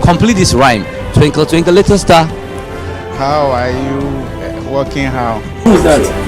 Complete this rhyme. Twinkle, twinkle, little star. How are you working? How? Who's that?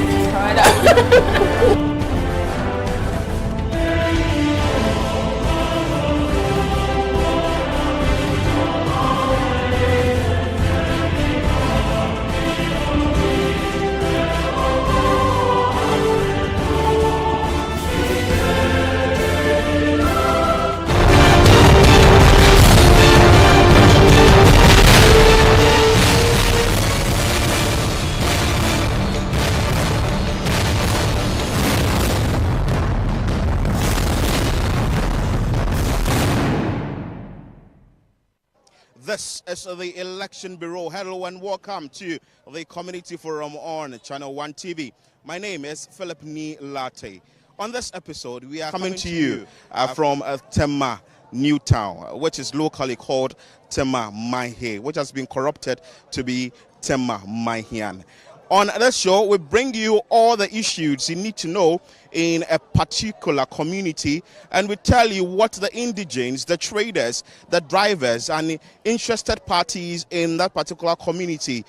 This is the Election Bureau. Hello and welcome to the Community Forum on Channel 1 TV. My name is Nii Lartey. On this episode, we are coming to you from Tema, Newtown, which is locally called Tema Maihe, which has been corrupted to be Tema Maihian. On this show, we bring you all the issues you need to know in a particular community, and we tell you what the indigents, the traders, the drivers, and interested parties in that particular community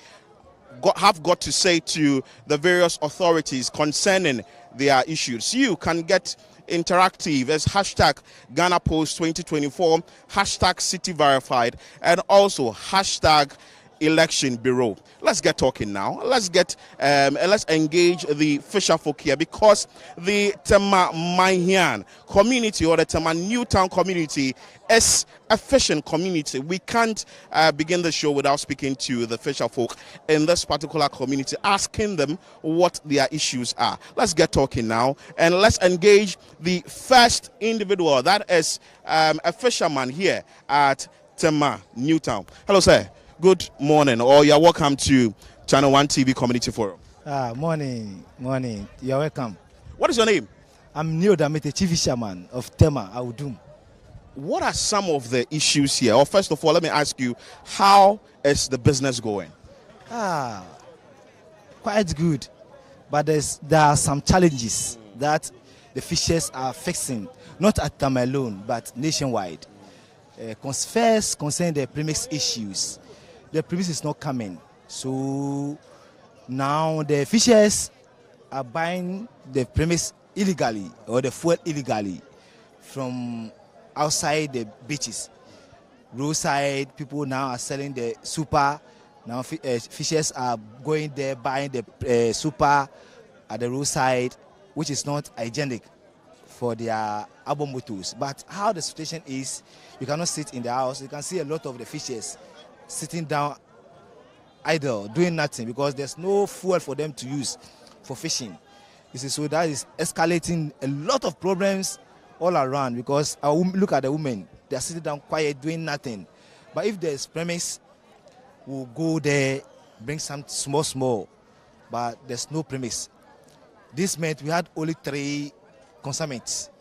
have got to say to the various authorities concerning their issues. You can get interactive as hashtag Ghana Post 2024, hashtag City Verified, and also hashtag Election Bureau. Let's get talking now. Let's engage the fisher folk here, because the Tema Maihian community, or the Tema Newtown community, is a fishing community. We can't begin the show without speaking to the fisher folk in this particular community, asking them what their issues are. Let's get talking now, and let's engage the first individual. That is a fisherman here at Tema Newtown. Hello, sir. Good morning, or you're welcome to Channel 1 TV Community Forum. Morning. You're welcome. What is your name? I'm Nii Lartey, Chief Fisherman of Tema Audum. What are some of the issues here? Or first of all, let me ask you, how is the business going? Quite good, but there are some challenges that the fishers are facing, not at Tema alone, but nationwide. First, concerning the premise issues. The premise is not coming, so now the fishers are buying the premise illegally, or the fuel illegally, from outside the beaches. Roadside people now are selling the super. Now fishers are going there buying the super at the roadside, which is not hygienic for their abomotos. But how the situation is, you cannot sit in the house. You can see a lot of the fishers sitting down idle, doing nothing, because there's no fuel for them to use for fishing. You see, so that is escalating a lot of problems all around, because look at the women, they're sitting down quiet, doing nothing. But if there's premise, we'll go there, bring some small, but there's no premise. This month we had only 3 consignments.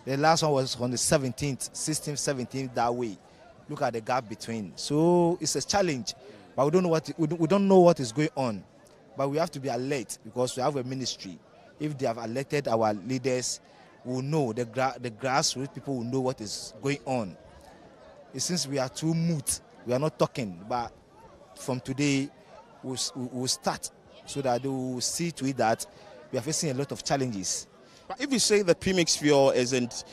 The last one was on the 17th, 16th, 17th, that way. Look at the gap between. So it's a challenge, but we don't know what is going on. But we have to be alert, because we have a ministry. If they have alerted our leaders, we will know, the grassroots people will know what is going on. Since we are too mute, we are not talking. But from today, we'll start, so that they will see to it that we are facing a lot of challenges. But if you say the premix fuel isn't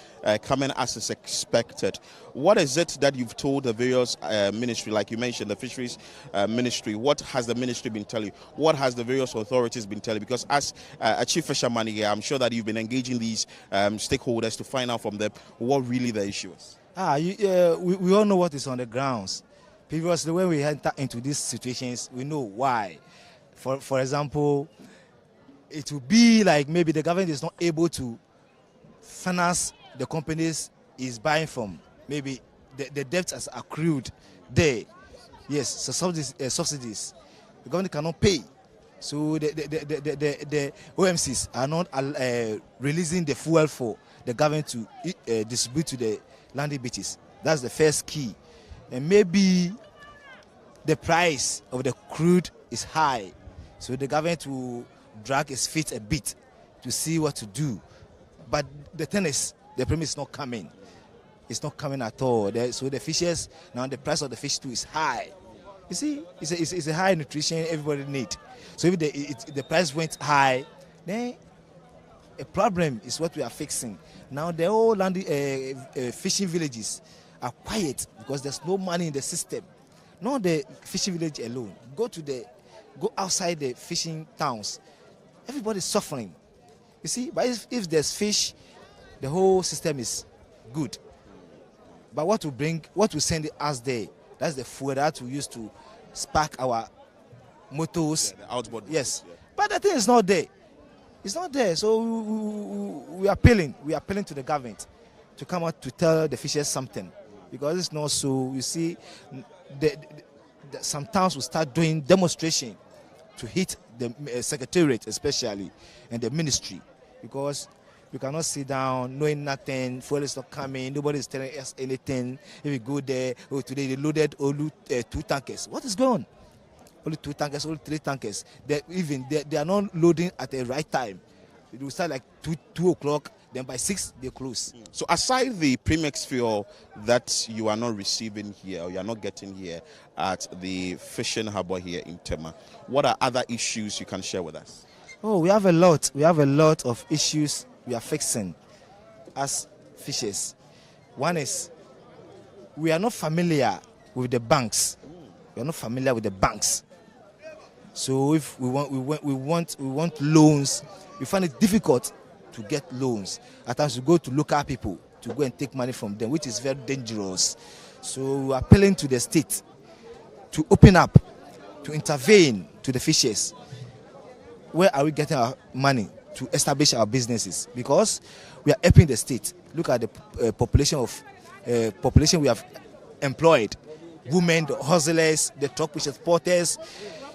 coming as is expected, what is it that you've told the various ministry, like you mentioned, the fisheries ministry? What has the ministry been telling you? What has the various authorities been telling you? Because as a chief fisherman here, I'm sure that you've been engaging these stakeholders to find out from them what really the issue is. We all know what is on the grounds. Previously, when we enter into these situations, we know why. For example, it will be like maybe the government is not able to finance the companies is buying from. Maybe the debt has accrued there. Yes, so subsidies. The government cannot pay. So the OMCs are not releasing the fuel for the government to distribute to the landing beaches. That's the first key. And maybe the price of the crude is high. So the government will drag its feet a bit to see what to do. But the thing is, the premise is not coming. it's not coming at all. So the fishes, now the price of the fish too is high. You see, it's a high nutrition everybody need. So if the price went high, then a problem is what we are fixing. Now the whole fishing villages are quiet because there's no money in the system. Not the fishing village alone. Go outside the fishing towns. Everybody's suffering. You see, but if there's fish, the whole system is good. But what will send us there? That's the fuel that we use to spark our motors. The outboard. Yes. Yeah. But the thing is not there. It's not there. So we are appealing. We are appealing to the government to come out to tell the fishers something. Because it's not so. You see, some towns will start doing demonstration to hit the secretariat especially and the ministry. Because you cannot sit down knowing nothing, fuel is not coming, nobody is telling us anything. If you go there, today they loaded only 2 tankers. What is going on? Only 2 tankers, only 3 tankers. They are not loading at the right time. It will start like 2 o'clock, then by 6 they close. So aside the premix fuel that you are not receiving here, or you are not getting here at the fishing harbour here in Tema, what are other issues you can share with us? Oh, we have a lot. We have a lot of issues we are fixing as fishers. One is we are not familiar with the banks. We are not familiar with the banks. So if we want loans, we find it difficult to get loans. At times we go to local people to go and take money from them, which is very dangerous. So we are appealing to the state to open up, to intervene to the fishers. Where are we getting our money to establish our businesses? Because we are helping the state. Look at the population we have employed. Women, the hustlers, the truck pushers, porters.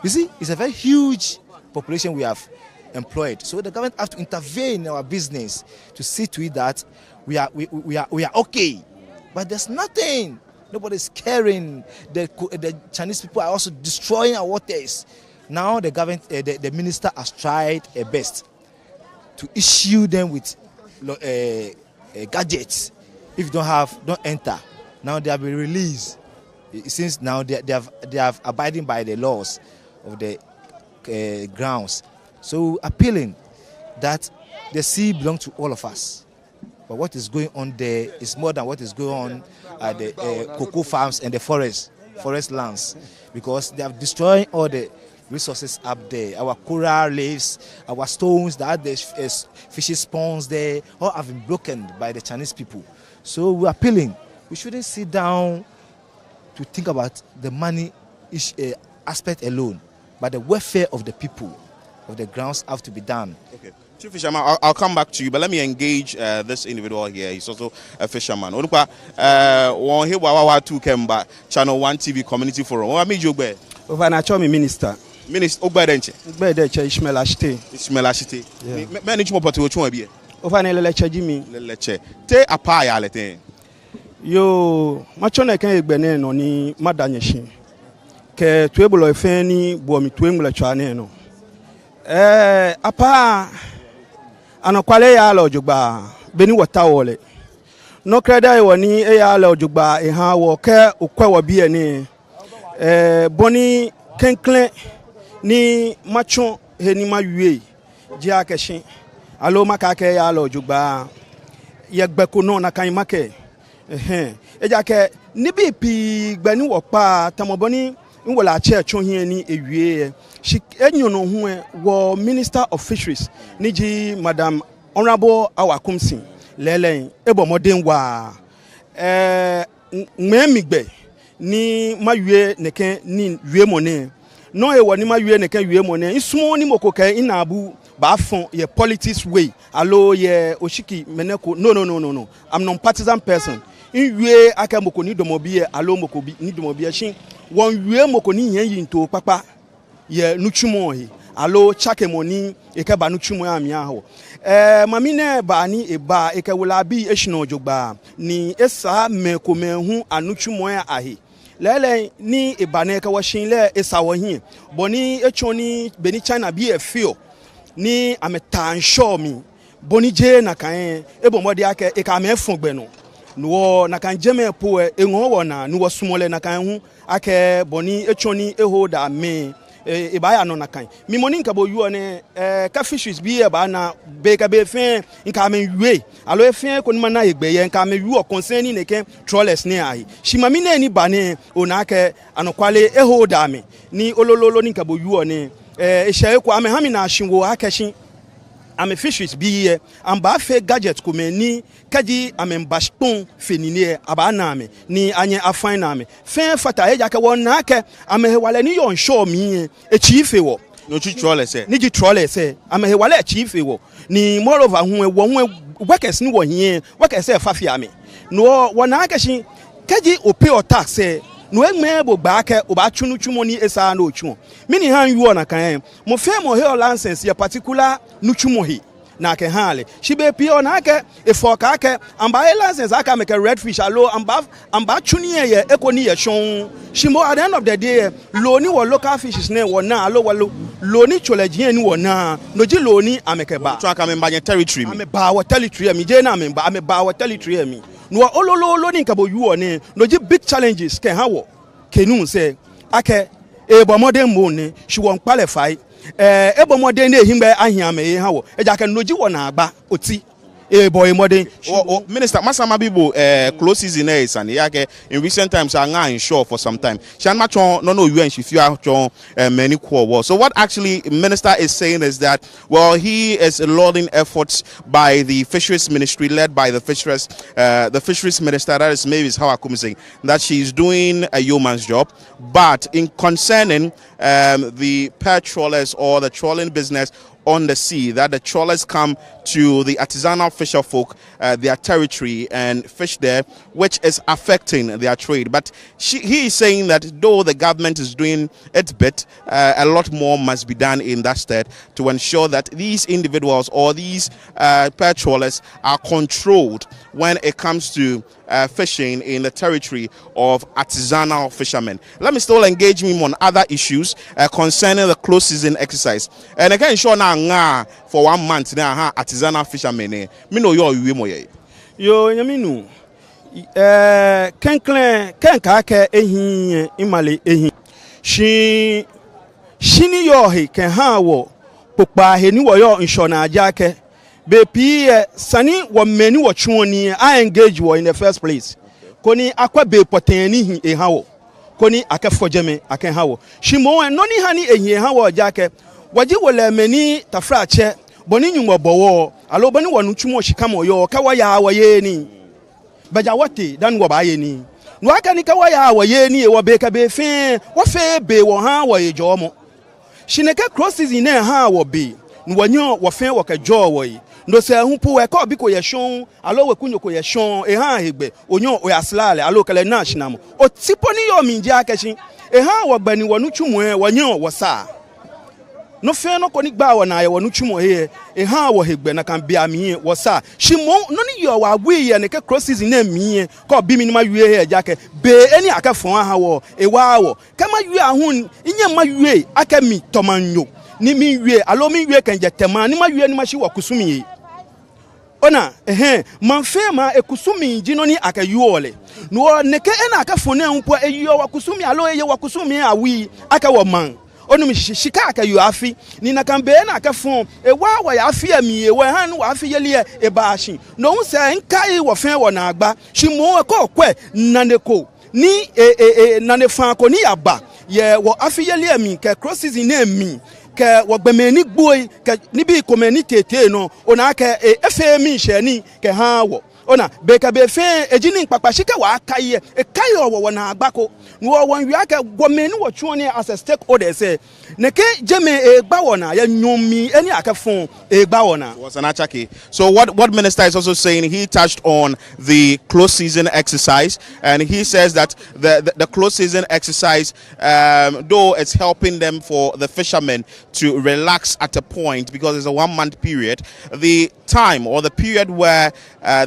You see, it's a very huge population we have employed. So the government has to intervene in our business to see to it that we are okay. But there's nothing. Nobody's caring. The Chinese people are also destroying our waters. Now the government, the minister has tried her best to issue them with gadgets. If you don't enter. Now they have been released. Since now they have abiding by the laws of the grounds. So appealing that the sea belongs to all of us. But what is going on there is more than what is going on at the cocoa farms and the forest lands, because they have destroyed all the resources up there. Our coral reefs, our stones, that the fishes spawns there, all have been broken by the Chinese people. So we're appealing. We shouldn't sit down to think about the money aspect alone, but the welfare of the people, of the grounds have to be done. Okay. Chief Fisherman, I'll come back to you, but let me engage this individual here. He's also a fisherman. Channel 1 TV Community Forum. What made you go? Over Minister. Minister, Ogbadenche. Ogbadenche Ishmael Ashite. Ishmael Ashite. Manage more to which one be? Over ne leche Jimmy. Leche. Te apa ya lete. Yo, machone kan egbene no ni madanyeshi. Ke tuebulo efe ni bo mi tuemula chane no. Apa anakwale ya ala ojugba beni wata wole. No kreda e woni e ya ala ojugba e ha wo ke okwa wo bi eni. Boni kenkle ni macho he ni mawie ji akeshin alo makake ya ala ojugba yegbeko no na kan make eja ke ni bi pi gbani wo pa tamoboni nwola che chohie ni ewie she enyono hu wo Minister of Fisheries niji Madam Honorable Awakumsin lelen ebomoden wa mmemigbe ni mawie neken ni wie mone no e woni mawie neken wie mone isumo ni mokoka inabu ba fon ye politics way alo ye oshiki meneko no I'm non-partisan person in wie aka moko ni domobie alo moko ni domobie shin won wie moko ni yen yinto papa ye nuchumo hi alo chake moni e ka ba nuchumo ami aho mami ne ba ni e ba e ka wala bi ehino jogba ni esa meko mehu anuchumo ya ahi lele ni e ba ne ka washin le esa wo hin boni echoni beni China bi e fio ni ametan show mi boni je na kan e bomode aka e ka me fun gbe no no na kan jeme po enwo na no wasumole na kan hu ake boni echoni eholder me ibaya no na kan mi moni nka bo yu ne ka fishes bi e ba na be ka be fin nka me wi alo e fin ko ni na egbe ye nka me wi concerning ne ken trawlers ne ahi shima mi na ni ba ne ona ke anokwale eholder me ni olololo ni nka bo yu ne ehye ko ame ha mi na ahwenwo akehyin ame fishes bi ye amba fe gadget ko me ni kaji ame mbashton fenini aba na ame ni anye afan na ame fe fata e jake won na ke ame he wale ni yon show mi e chief wo no chi troll say ni ji troll say ame he wale chief wo ni moreover hu workers ni wo hie workers e fa fi ame no wona ka shin kaji o pay o tax no egme bo gba ke o ba twunu twumo ni esa na otwu mini han yu na kan mo fe mo he license ya particular nu twumo he na ke hale shi be pio na ke e for ka ke amba license aka make redfish alo amba twuni ye ekoni ye shon shi mo at the end of the day lo ni wo local fishes ne wo na alo lo ni choleji ni wo na no ji lo ni ameke ba to aka me ba territory mi ame ba wo territory mi je na me ba wo territory mi no ololo ni nkabo yu one no ji big challenges ke ha wo kenu say ake ebomode mo ne she won qualify ebomode na ehimbe ahia me ha wo eja ke no ji wo na agba oti boy modern minister masama bibo close season is and yake in recent times are nga insure for some time shan machon no you and she few many core. So what actually minister is saying is that well he is lauding efforts by the fisheries ministry led by the fisheries minister, that is maybe is how I come saying that she is doing a yeoman's job, but in concerning the pearl trawlers or the trawling business on the sea, that the trawlers come to the artisanal fisher folk, their territory, and fish there, which is affecting their trade. But he is saying that though the government is doing its bit, a lot more must be done in that state to ensure that these individuals or these pearl trawlers are controlled when it comes to fishing in the territory of artisanal fishermen. Let me still engage him on other issues concerning the close season exercise. And again, sure now for 1 month now artisanal fishermen. Me know you moye. Yo nyaminu. Kenka ke ehin imale ehin. Shini yo he ken ha wo popa he ni wo yo inshona ajake. Be pie sani wo meni wo twoni I engage wo in the first place. Koni akwa be poteni hi e ha wo. Koni akafojeme aken ha wo. Shimo noni hani ehin ha wo ajake. Waji wo le meni tafra che boni nyumwa bowo alo boni wonu twumo shikamo yo ka wa ya wa ye ni. Baja wati dan wo ba ye ni. No aka ni ka wa ya wa ye ni e wo be ka be fin wo fe be wo ha wo ye jomo. Shineke cross season na ha wo be. No wanyo wo fin wo ka jo wo yi. No se hu pu e ko bi ko ye shon alo we kunyo ko ye shon e ha hegbe onyo o yaslale alo kale na shinamo o tipo ni yo minje akeshin e ha wo gbani wonu twumo e wanyo wo sa no fe no ko ni gba wo na ye wonu twumo he e ha wo hegbe na kan bia mi wo sa shimo no ni yo wa gwe ye ne ke cross season na mi ko bi mi ni ma wie he jake be eni aka fon ha wo e wa wo kama wie ahun inye ma wie aka mi tomanyo ni mi wie alo mi wie kan jetema ni ma wie ni ma shi wa kusumi ona man fe ma ekusumi jino ni aka yuole no neke ena aka fone mpo eyo wa kusumi alo eye wa kusumi awi aka wo man onu mi shika aka yu afi ni na kan be na aka fon e wa ya afi ami e wa han wa afi yele e ba ashi no hu se nkai wo fe wo na agba shimo e ko kwe naneko ni nanefa ko ni aba ye wo afi yele ami ke crosses in emi ke wogbemeni gboy ke nibi komeni tete no ona ke efemi sheni ke ha wo ona be ka be fe ejini nkpakpashike wa akaye e kai wo na agbako no won wi aka gomeni wo twoni as a stakeholder say neke jeme e gba wona ya nyomi eni aka fon e gba wona was an achake. So what minister is also saying, he touched on the close season exercise, and he says that the close season exercise, though it's helping them for the fishermen to relax at a point because it's a 1 month period, the time or the period where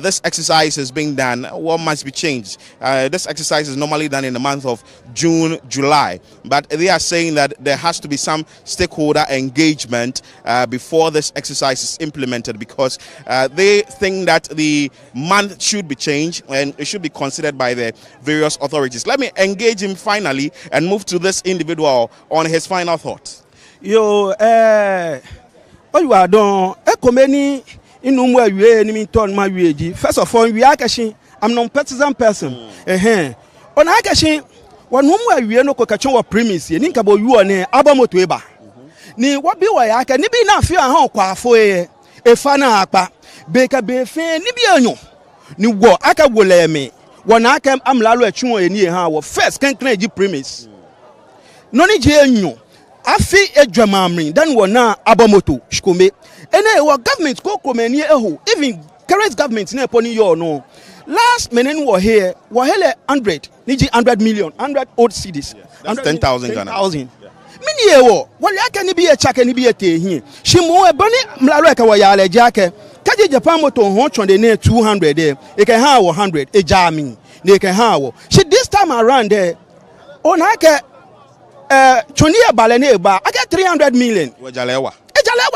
this exercise is being done, what must be changed. This exercise is normally done in the month of June, July, but they are saying that there has to be be some stakeholder engagement before this exercise is implemented, because they think that the month should be changed and it should be considered by the various authorities. Let me engage him finally and move to this individual on his final thoughts. Yo, you are done. Ekomeni inu mwa yue ni minton ma yueji. First of all, we are cashin. I'm non-partisan person. On a cashin, one mwa yue no kokachon wa premise. Ninka bo you ne abamoto eba. Ni wabi wa yaka ni bi na fi ahon kwa afo e fana akpa. Beka be fe ni bi anyo. Ni wo aka wole me. Wana aka amlalo etwon e ni ha wo first kan ji premise. No ni je anyo. Afi edwamamrin dan wona abamoto shkome ene wa government ko komani eho even current government na poni yo no last menen wo here wo hele 100 niji 100 million 100 old cities. That's 10,000 Ghana. 10,000 mini ewo wale aka ni bi e chake ni bi ete hi shimo e bani mlalo aka wa yale jake kaje Japan moto ho chonde ne 200 there e can ha 100 e jami ne can ha wo she this time around there on aka Chonia balene ba I get 300 million. Wajalewa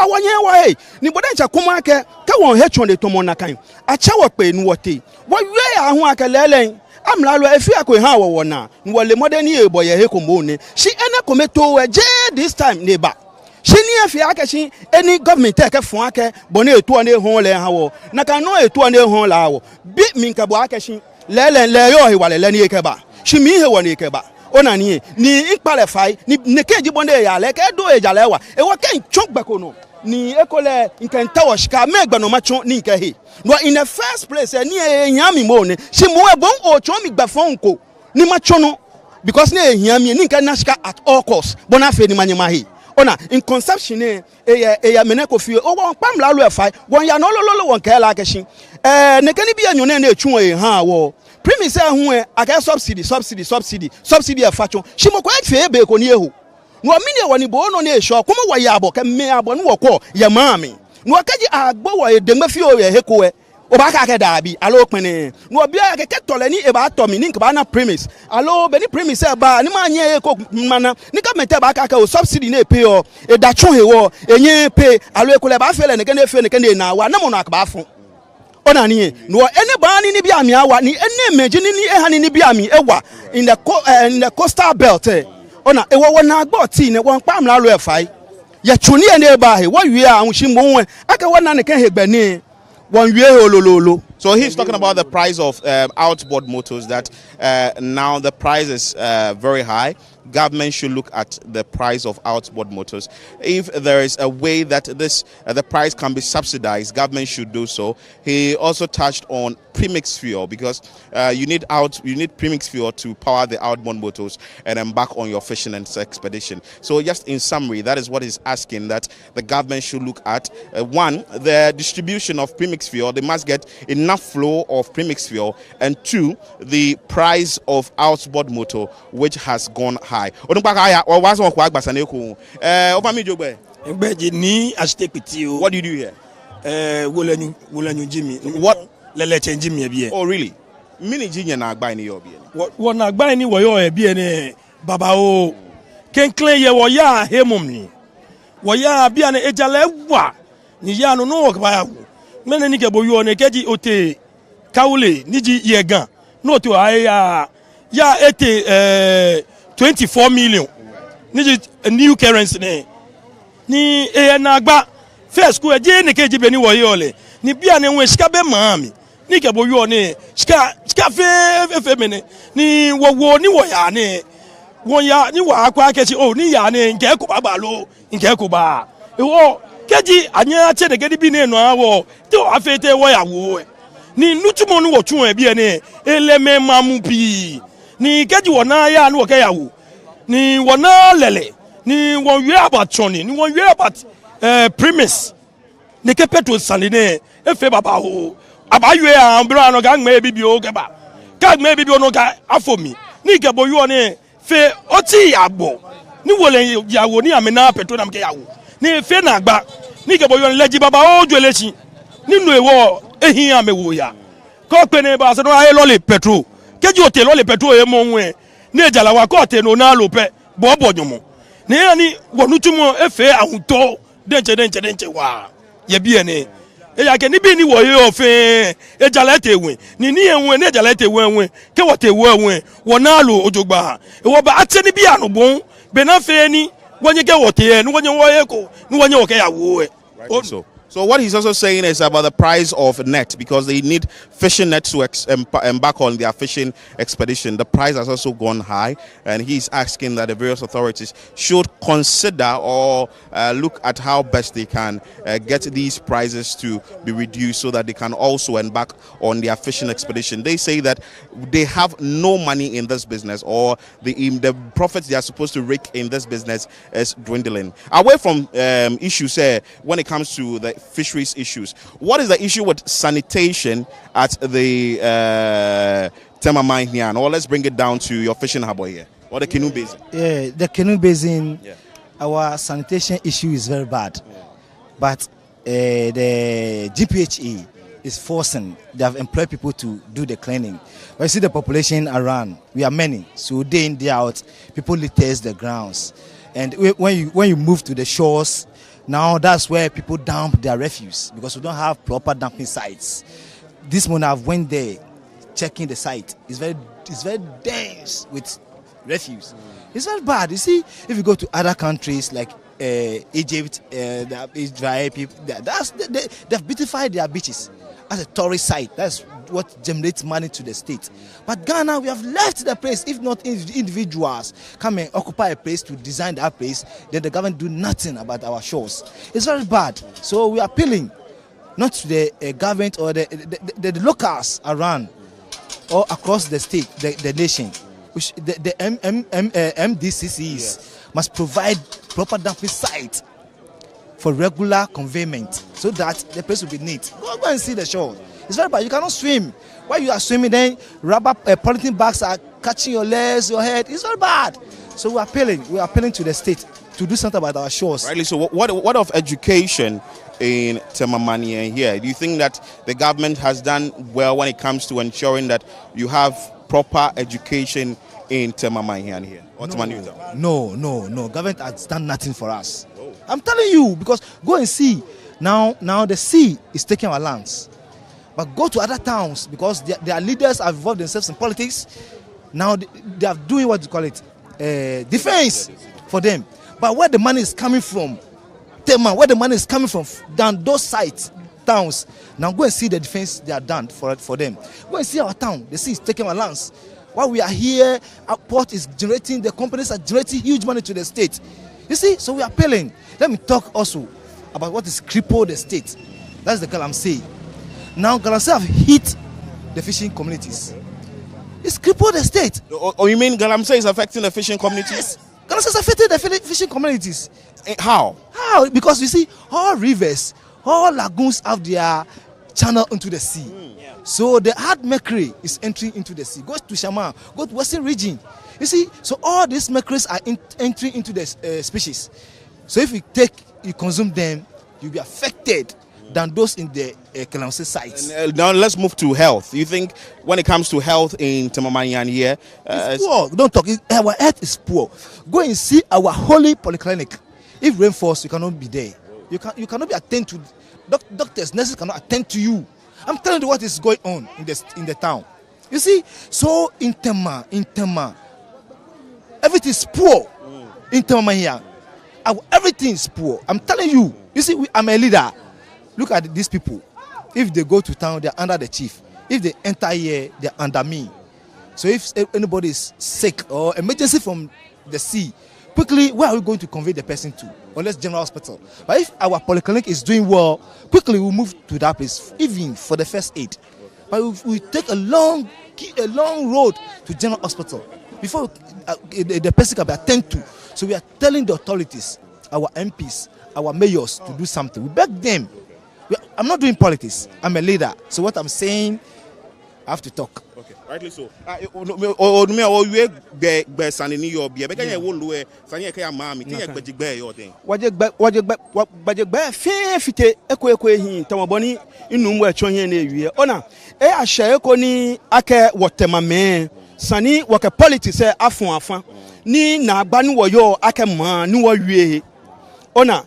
wanye wa hey ni bodencha kuma ke ka won he chonde to mona kan acha wo pe nu wote wo we ahun akelelen amlalo efi akwe ha wo na ni wole modeni ebo ye he kombo ne shi ene kometo we je this time ne ba shi ni efi akashi any government take fun ake bone etu ane hon le ha wo na kan no etu ane hon la wo bi minka bo akashi lelen le yo he wale le ni eke ba shi mi he woni eke ba ona ni ikpalefai ni nekeji bonde ya le ke do ejalewa e wo ken chongbeko no ni ekole nkenta washika megba no macho ni nke he no in the first place ni enyami mo ne shi mo e bon o chon mi gba fon ko ni macho no because ni enyami ni nke nashika at all costs bona fe ni manyema he ona in conception ya meneko fie o won pamla lo efai won ya no lolo won ke la keshin nekani bi anyo na etwu e ha wo premise hu e aka subsidy e facho shimo kwa fe be ko ni ehu no mini woni bo no na ehwo kuma wo ya abo ka me abo no wo ko ya maami no akaji agbo wo e dengba fi o ye heko e o ba ka ka da bi alo pene no bia ka ke tole ni e ba to mi ni nka ba na premise alo be ni premise e ba ni ma anye e ko mana ni ka mete ba ka o subsidy na e pay o e da chon he wo enye pay alo e ko le ba fe le ne ke na wa na mo no akaba fun ona ni no ene ba ni bi ami awa ni ene meji ni ehani ni bi ami ewa in the coastal belt ona e wo na agbo ti ne won pam la lo efai ye chuni ene ba he wo wie a hunshi mo won aka wona ne kan hegbani won wie olololo. So he's talking about the price of outboard motors, that now the price is very high. Government should look at the price of outboard motors. If there is a way that this the price can be subsidized, government should do so. He also touched on premix fuel, because you need premix fuel to power the outboard motors and embark on your fishing and expedition. So just in summary, that is what he's asking, that the government should look at one, the distribution of premix fuel. They must get enough flow of premix fuel, and two, the price of outboard motor, which has gone high. What do you do here? What? Oh, really? Mini Junior na agba ni yo bi. What na agba ni wo yo e bi ene baba o. Ken clean ye wo ya hemum ni. Wo ya bi ane ejale wa. Ni ya no no ba ya. Mene ni ke bo yo ne keji ote kaule niji yegan. No to ya ete 24 million. Niji new currency ne. Ni e na agba first ku eje ne keji be ni wo yo le. Ni bi ane we sika be maami. Ni ke bo yo ne sika fe mene ni wo ni wo ya ne won ya ni wa akwa kechi o ni ya ne nke ko ba lo nke ko ba e wo keji anya che de gedi bi ne no awo to afete wo ya wo ni nutumo no wo tun e bi ne eleme mamu pi ni keji wo na ya no ke ya wo ni wo na lele ni won we about choni ni won we about premise ne ke petrol saline e fe baba ho abaywe a mbra no gang me bibi o geba gang me bibi no ga afomi ni gebo yo ne fe oti agbo ni wole yawo ni amena petrol na mke yawo ni fe na agba ni gebo yo leji baba o jwelechi ninu ewo ehin amewo ya ko pe ne ba so no aye lo le petrol keji o te lo le petrol e mo nwe ni ejala wa ko te no na lo pe bo bo nyomo ne ani wonutumo efe ahuto denche wa ye bi ene e ya ke ni bi ni wo ye ofe e jalete we ni enwe ne jalete we ke wote we wona lo ojogba e wo ba ate ni bi anobon be na fe ni wonye ke wote e ni wonye wo ye ko ni wonye wo ke ya wo e. So what he's also saying is about the price of net, because they need fishing nets to embark on their fishing expedition. The price has also gone high, and he's asking that the various authorities should consider or look at how best they can get these prices to be reduced so that they can also embark on their fishing expedition. They say that they have no money in this business, or the profits they are supposed to rake in this business is dwindling. Away from issues when it comes to the fisheries issues, what is the issue with sanitation at the Tema mine here? Or let's bring it down to your fishing harbour here, or the Canoe Basin. Yeah, the Canoe Basin, our sanitation issue is very bad. But the GPHE is forcing, they have employed people to do the cleaning. But you see the population around, we are many. So day in, day out, people litters the grounds. And when you move to the shores, now that's where people dump their refuse, because we don't have proper dumping sites. This morning I went there, checking the site. It's very dense with refuse. It's very bad. You see, if you go to other countries like Egypt, Israel, they've beautified their beaches as a tourist site. That's what generates money to the state. But Ghana, we have left the place. If not individuals come and occupy a place to design that place, then the government do nothing about our shores. It's very bad. So we are appealing not to the government or the locals around or across the state, the nation. Which the MDCCs must provide proper dumping site for regular conveyment so that the place will be neat. Go and see the shore. It's very bad. You cannot swim. While you are swimming, then rubber polythene bags are catching your legs, your head. It's very bad. So we are appealing to the state to do something about our shores. Rightly so. What of education in Temamania here? Do you think that the government has done well when it comes to ensuring that you have proper education in Temamania here? No. Government has done nothing for us. Oh. I'm telling you, because go and see. Now the sea is taking our lands. But go to other towns, because their leaders have involved themselves in politics. Now they are doing what you call it, defense for them. But where the money is coming from, where the money is coming from, down those sites, towns. Now go and see the defense they are done for them. Go and see our town. The sea is taking our lands. While we are here, our port is generating, the companies are generating huge money to the state. You see, so we are appealing. Let me talk also about what is crippled the state. That's the girl I'm saying. Now, Galamsey have hit the fishing communities. It's crippled the state. Or you mean Galamsey is affecting the fishing communities? Yes. Galamsey is affecting the fishing communities. How? How? Because you see, all rivers, all lagoons have their channel into the sea. So the hard mercury is entering into the sea. Go to Shaman, go to Western region. You see, so all these mercuries are entering into the species. So if you consume them, you'll be affected than those in the Galamsey sites. Now let's move to health. You think when it comes to health in Temamania here, it's poor. Don't talk. Our health is poor. Go and see our holy polyclinic. If rain falls, you cannot be there. You cannot be attended to. Doctors, nurses cannot attend to you. I'm telling you what is going on in the town. You see, so in Tema, everything is poor. In Temamania, everything is poor. I'm telling you. You see, I'm a leader. Look at these people. If they go to town, they're under the chief. If they enter here, they're under me. So if anybody is sick or emergency from the sea, quickly, where are we going to convey the person to? Unless general hospital. But if our polyclinic is doing well, quickly we'll move to that place, even for the first aid. But we take a long road to general hospital before the person can be attended to. So we are telling the authorities, our MPs, our mayors to do something. We beg them. I'm not doing politics. I'm a leader. So what I'm saying, I have to talk. Okay, rightly so. Sani waka politics afon afan ni na agba ni woyo ake ma ni wo wie ona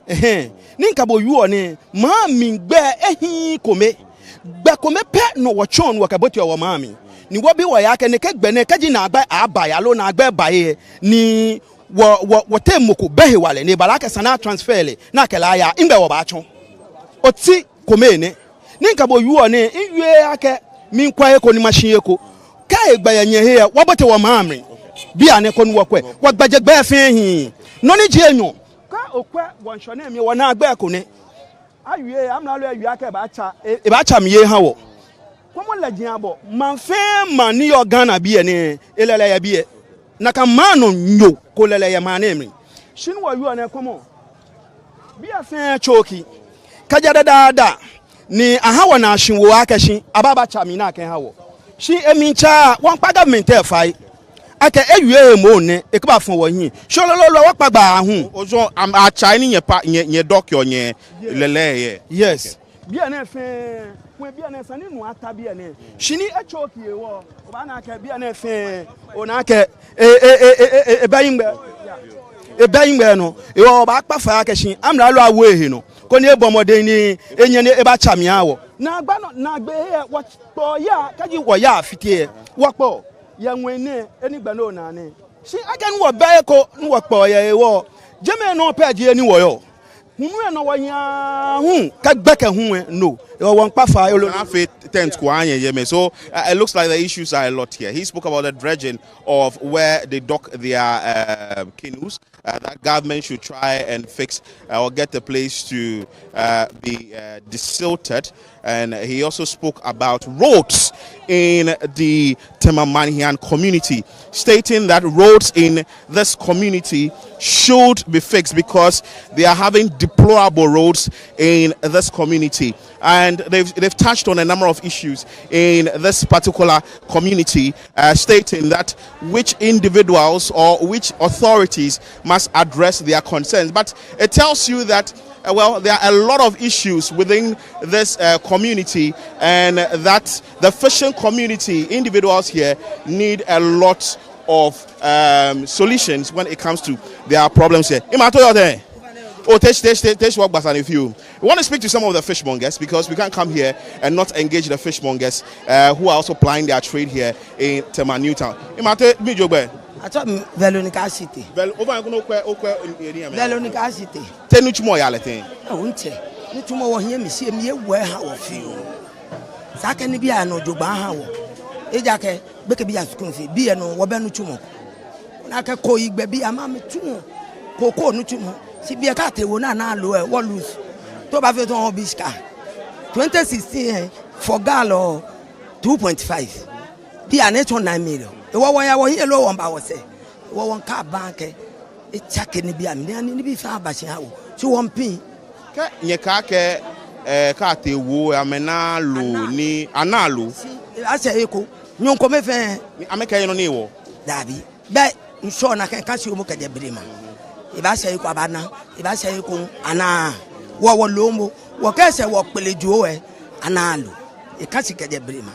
ni nka bo yu oni ma mi gbe ehin kome gbe kome pe no wo chon wo ka boti wo ma mi ni wo bi wo ya ke ne ke gbe ne ka ji na agba aba ya lo na agba ba ye ni wo temoko behe wale ni bala ke sana transfer le na ke la ya imbe wo ba chon oti kome ne ni nka bo yu oni iwie ake mi kwa eko ni machine eko ka egba ya nye he wo bote wo ma mi bi ane ko nu kwe wa gbaje gba fe hin no ni je enyo ka okwe won shone mi wona agba ko ne awie amna lo awie aka ba cha mi ye ha wo ko mo lagin abo man fe man ni yo Ghana bi ene elele ya bi na ka manu nyo ko lele ya man emi shin wo yu ane ko mo bi afa choki ka jada da ni aha wo na shin wo aka shin ababa cha mi na kan ha wo shi emi cha won pa government e fai aka ewie mo ne e ka fun wo yin sololo wo pagba ahun ojo am a chine nye doc onye lele ye yes bia na fe we bia na sani nu ata bia na shini e choki e wo ba na aka bia na fe o na aka e bayingbe no e wo ba pa fa aka shin amra lo awo ehe no ko ni ebomoden ni enye ne e ba cha mi awo na agba no na agbe he wo to ya kaji wo ya fitie wo po ya nwene enigba no na ne si again wo bae ko no po ya wo jeme no page ani wo yo hunu e no wo ya hu ka gbeke hu no e wo npa fa yo na fe tent ko anye yeme. So it looks like the issues are a lot here. He spoke about the dredging of where they dock their canoes. That government should try and fix or get the place to be desilted. And he also spoke about roads in the Temamanian community, stating that roads in this community should be fixed because they are having deplorable roads in this community. And they've touched on a number of issues in this particular community, stating that which individuals or which authorities must address their concerns. But it tells you that well, there are a lot of issues within this community, and that the fishing community, individuals here, need a lot of solutions when it comes to their problems here. Oh, work back if you want to speak to some of the fishmongers, because we can't come here and not engage the fishmongers who are also plying their trade here in Tema Newtown. I thought Veronica City. Veronica City. Tenuchmo yalete. I won't say. Nutumo here, me see me where how of you. Sakani be no Dubaha. Ejake, Becky as Kunfi, be no Wabenutumo. Naka koi baby, a mammy too. Coco Nutumo. Si be a cat, will not lower, what lose. Tobaveton Bisca. 2016 for Gallo 2.5. Be an 8.9 million. The one I was here low on power say. One car bank, a chuck in the beer, and in the far by how. So 1 p. Nyekake kate wo amena lo ni analu. I say echo. No come fair. Ameka no ni wo. Dabi. But you saw na can catch you moka de brema. If I say Kabana, if I say ana, what lombo, what can say what pelejo analu. A catching de brema.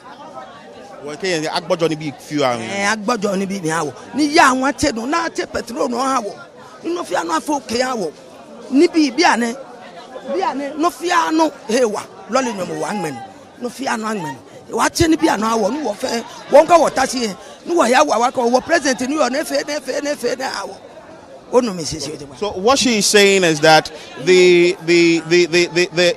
Okay, agbojo ni bi few agbojo ni bi mi awo ni ya won te no na te petrol no hawo no fia no afo ke hawo ni bi ane no fia no hewa lole nyomo wan men no fia no anmen wa te ni bi ano hawo no wo fe won ka wota si no wo ya wa ka wo president ni yo na fe na hawo onu mi sisi. So what she is saying is that the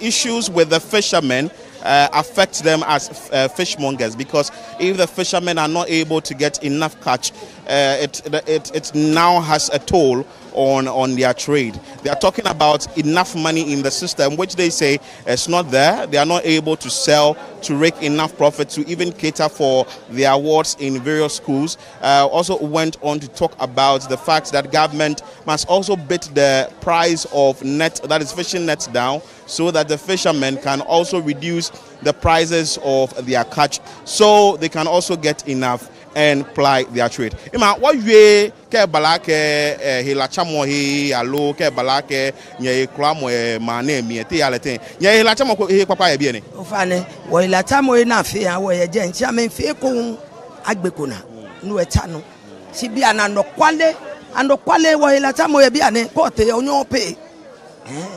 issues with the fishermen affect them as fishmongers, because if the fishermen are not able to get enough catch, it now has a toll on their trade. They are talking about enough money in the system, which they say is not there. They are not able to sell to rake enough profit to even cater for their awards in various schools. Also went on to talk about the fact that government must also bid the price of net, that is fishing nets, down, so that the fishermen can also reduce the prices of their catch, so they can also get enough and ply their trade. Ima what we ke balake hilachamo hi alo ke balake nye klamo mane mi ete alete nye hilachamo hi papa e bi ene ofane wo hilachamo na fe a wo ye je ntia me fe ko agbekona nu eta no si bia na no kwale and the quality wa la time we be ane court onyo pay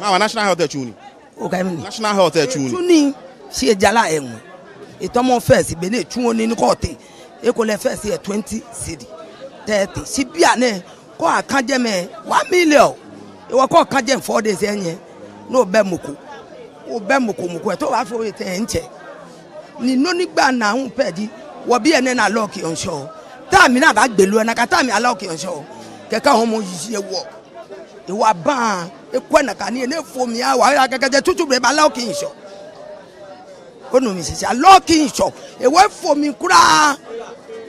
Our national health tuni. okay National health tuni si ejala enwe itomo first be na tun oni ni court e ko le first here 20 cedi 30 si bi ane ko akaje me 1 million e wo ko akaje 4 days enye no be moko o be moko to wa fo ete nche ni no ni gba na hun pedi wo bi ene na lock on show ta mi na ba gbelu na ka ta mi lock on show keke homo yisi ewo e wa ban e kwa na ka ni ene fo mi awa ya keke tutu be ba lock on show onu mi se lock on show e we fo mi kura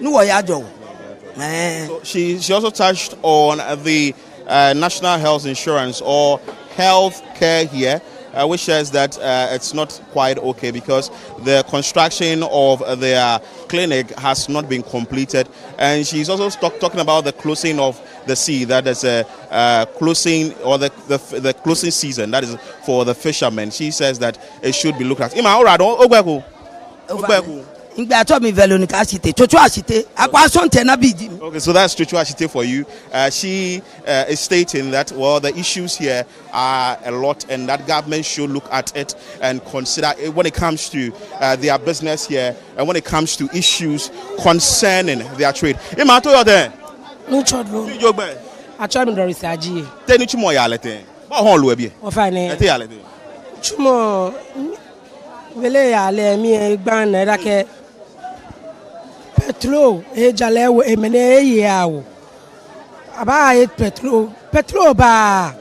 ni wo ya jo So she also touched on the national health insurance or health care here, which says that it's not quite okay because the construction of their clinic has not been completed. And she's also talking about the closing of the sea, that is a closing or the closing season, that is for the fishermen. She says that it should be looked at. Okay, so that's Chuchu Ashite for you. She is stating that, well, the issues here are a lot and that government should look at it and consider it when it comes to their business here and when it comes to issues concerning their trade. No chodlo. I try me Doris Aji. Teni chumo yalete. Ba hon lo ebie. O fa ne. Ete yalete. Chumo vele yale mi egban na rake petrol e jale wo emene e yawo. Aba e petrol ba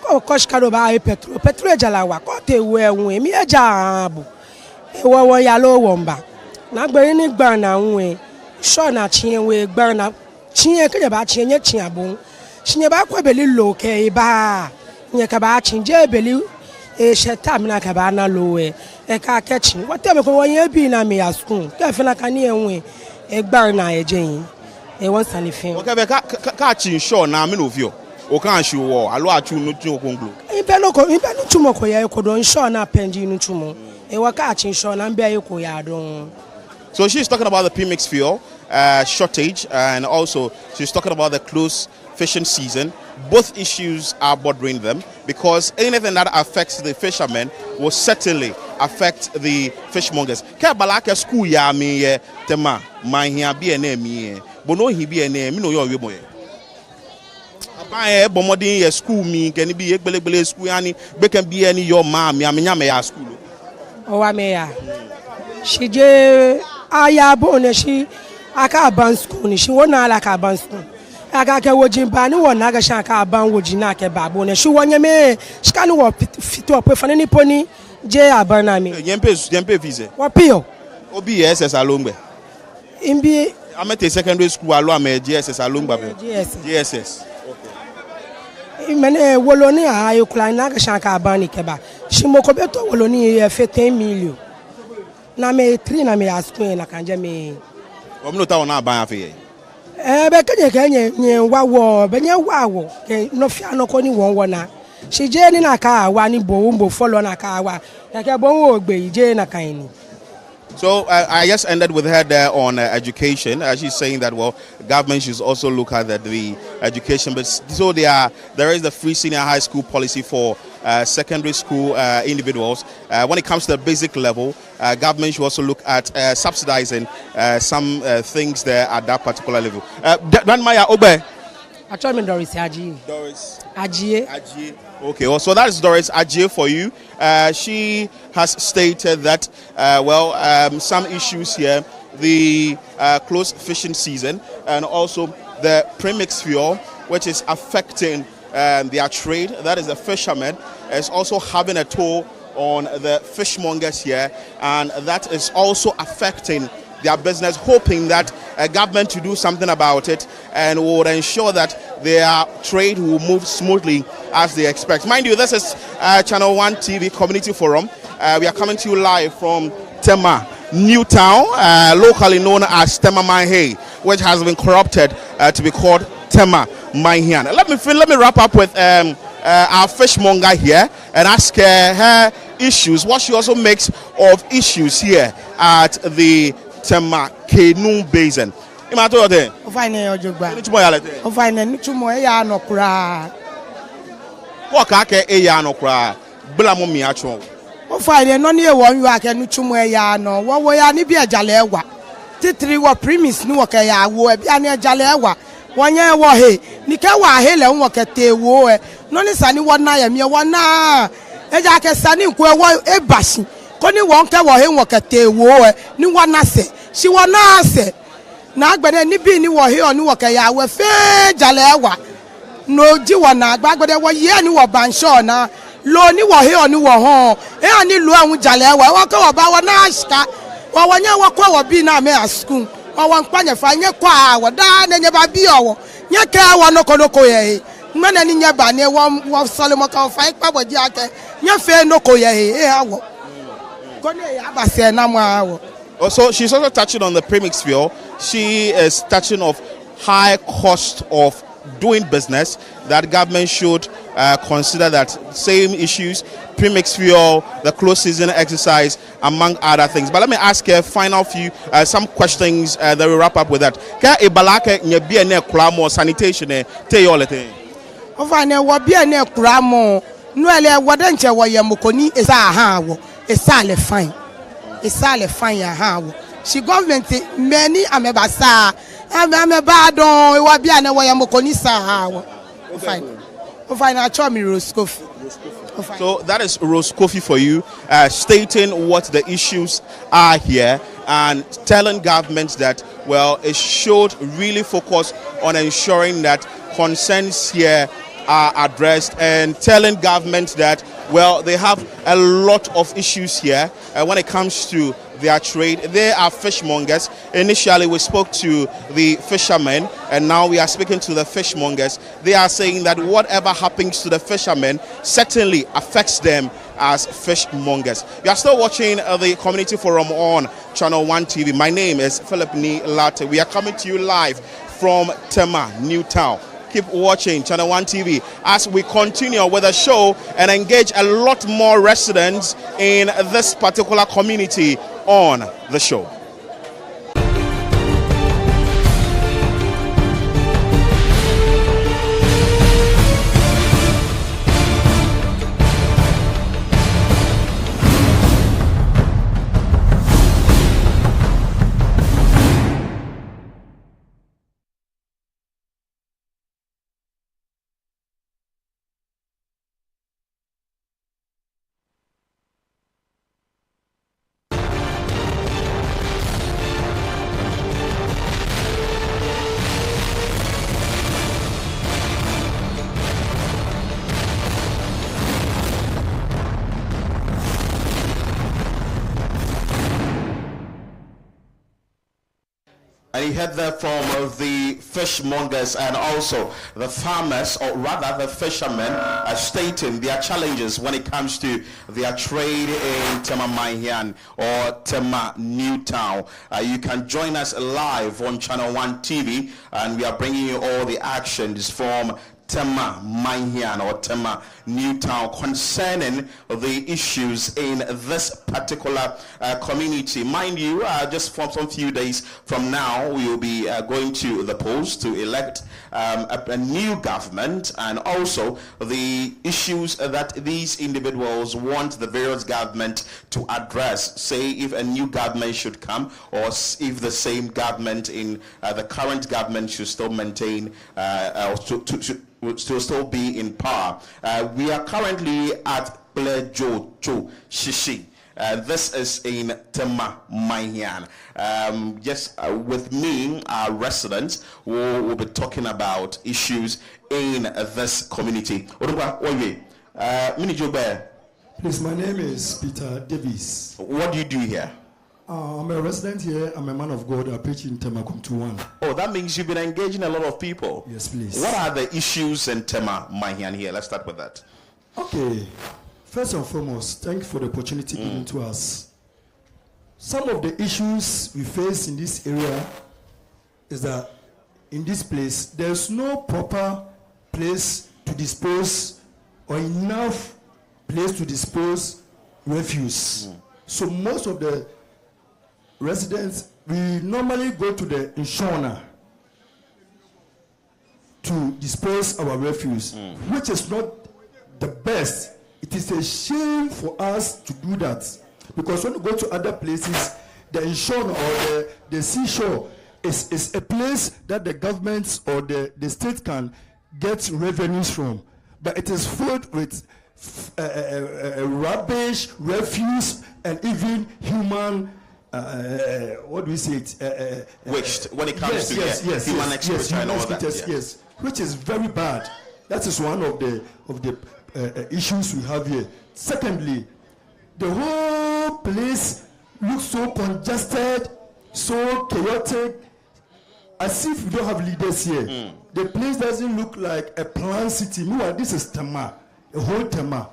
ko koshkaro ba e petrol e jala wa ko te wo ehun mi e ja abu. E wo ya lo womba. Na gbe ni gban na hun sure na chien we gban na chien ke ba chien nye chien abun. Chien ba ko beli lo ke ba nye ka ba chien je beli e sheta mi na ka ba na lo e ka ketchin what tell me ko won ye bi na me askun ke fe na ka ni enwe e gba na ejeyin e won sanifin okay be ka chin sure na me no vio o kan shu wo alo achu no tun okonglo ibe no tumo ko ye ko don sure na penji no tumo e wa ka chin sure na mbe ye ko ya don. So she's talking about the premix fuel shortage, and also she's talking about the close fishing season. Both issues are bothering them because anything that affects the fishermen will certainly affect the fishmongers. Kebalaka school ya me tema my here be an me bono he be an me no your boy. Abaye bomodin ye school me can be egbelegbele school ani be can be any your mom ya me ya school. O wa me ya. She je aya bone she aka ban school ni she wona ala ka ban school. Aga ke wojin ba ni wona ga shan ka ban wojin na ke ba bone she wonye me she kan wo fit up fa ni poni je abana mi. Yempe visa. Wa pio. Obi SS alongbe. Imbi Amete secondary school alo ame GSS alongba. GSS. Okay. Imene woloni ayo kula na ga shan ka ban ni ke ba. She mo ko beto woloni e fe 10 million. Na me 3 na me askun na kanje me omno ta wona ban afi be kenye nye wawo be nye wawo ke no fia no ko ni won wona she je ni na ka wa ni bo follow na ka wa ke bo wo gbe je na kan ni. So I just ended with her there on education. She's saying that, well, government should also look at the education. But so there is the free senior high school policy for secondary school individuals. When it comes to the basic level, government should also look at subsidizing some things there at that particular level. Grandmaya Obe. I told me Doris Aji. Doris Aji. Okay, well, so that is Doris Aji for you. She has stated that, some issues here, the close fishing season and also the premix fuel, which is affecting their trade, that is the fishermen, is also having a toll on the fishmongers here, and that is also affecting their business, hoping that government to do something about it and would ensure that their trade will move smoothly as they expect. Mind you, this is Channel 1 TV Community Forum. We are coming to you live from Tema, Newtown, locally known as Tema Maihe, which has been corrupted to be called Tema Maihian. Let me wrap up with our fishmonger here and ask her issues, what she also makes of issues here at the Tema Kenun Basin. Ima to yote. O fine ojogba. Ni chumo ya lete. O fine ni chumo e ya no kura. Wo ka ke e ya no kura. Bla mo mi acho. O fine no ni e won yu ake ni chumo e ya no. Wo ya ni bi ejale ewa. Titiri wo premise ni wo ke ya wo e bi ani ejale ewa. Wonye wo he. Ni ke wa he le wo ke te wo e. No ni sani wo na ya mi wo na. Eja ke sani nko e wo e bashi. Ko ni won ke wo he wo ke te wo e. Ni wo na se. Shi wo na se. Na agbede ni bi ni wo he oni wo ke ya we fe jale ewa no ji wo na agbede wo ye ni wo bansho na lo ni wo he oni wo ho e ani lo ahun jale ewa wo ke wo ba wo na ashika wo wo nya wo kwa wo bi na me askun wo wo nkwanye fa nye kwa wo da na nye ba bi owo nye ke wo noko ye ngana ni nye ba ne wo solomon ka fa ipa boji ake nye fe noko ye e awo ko ne ya ba se na mo awo. Also, she's also touching on the premix fuel. She is touching of high cost of doing business that government should consider that same issues, premix fuel, the close season exercise, among other things. But let me ask her final few some questions that we wrap up with that. Ka ibalake nyebi ene kramo sanitation te yolete. Ofane wo bia ne kramo no ele wodenche wo yemokoni esa ha wo esa le fine. Isale fanya hawo she government many amebasa amebadon wa bia na waya mokoni sa hawo fine acho mi Rose Kofi. So that is Rose Kofi for you, stating what the issues are here and telling government that, well, it should really focus on ensuring that concerns here are addressed, and telling government that, well, they have a lot of issues here when it comes to their trade. They are fishmongers. Initially, we spoke to the fishermen, and now we are speaking to the fishmongers. They are saying that whatever happens to the fishermen certainly affects them as fishmongers. You are still watching the Community Forum on Channel 1 TV. My name is Nii Lartey. We are coming to you live from Tema, Newtown. Keep watching Channel 1 TV as we continue with the show and engage a lot more residents in this particular community on the show. And you heard that from the fishmongers and also the farmers, or rather the fishermen, stating their challenges when it comes to their trade in Tema Maihian or Tema Newtown. You can join us live on Channel 1 TV, and we are bringing you all the actions from Tema Maihian or Tema Newtown concerning the issues in this particular community. Mind you, just for some few days from now, we will be going to the polls to elect a new government, and also the issues that these individuals want the various government to address. Say if a new government should come, or if the same government in the current government should still maintain to still be in power. We are currently at Plejo Cho Shishi. This is in Tema Maihian. Yes, with me, our residents will be talking about issues in this community. Please, my name is Peter Davis. What do you do here? I'm a resident here. I'm a man of God. I preach in Tema Kumtuwan. Oh, that means you've been engaging a lot of people. Yes, please. What are the issues in Tema Maihian here? Let's start with that. Okay. First and foremost, thank you for the opportunity given to us. Some of the issues we face in this area is that in this place, there's no proper place to dispose or enough place to dispose refuse. So most of the residents we normally go to the insurer to dispose our refuse, which is not the best. It is a shame for us to do that, because when we go to other places, the insurer or the seashore is a place that the government or the state can get revenues from, but it is filled with rubbish, refuse, and even human what do we say it? Waste when it comes to human expenditure and all that. Yes, which is very bad. That is one of the issues we have here. Secondly, the whole place looks so congested, so chaotic, as if we don't have leaders here. The place doesn't look like a planned city. Meanwhile, this is Tema, a whole Tema.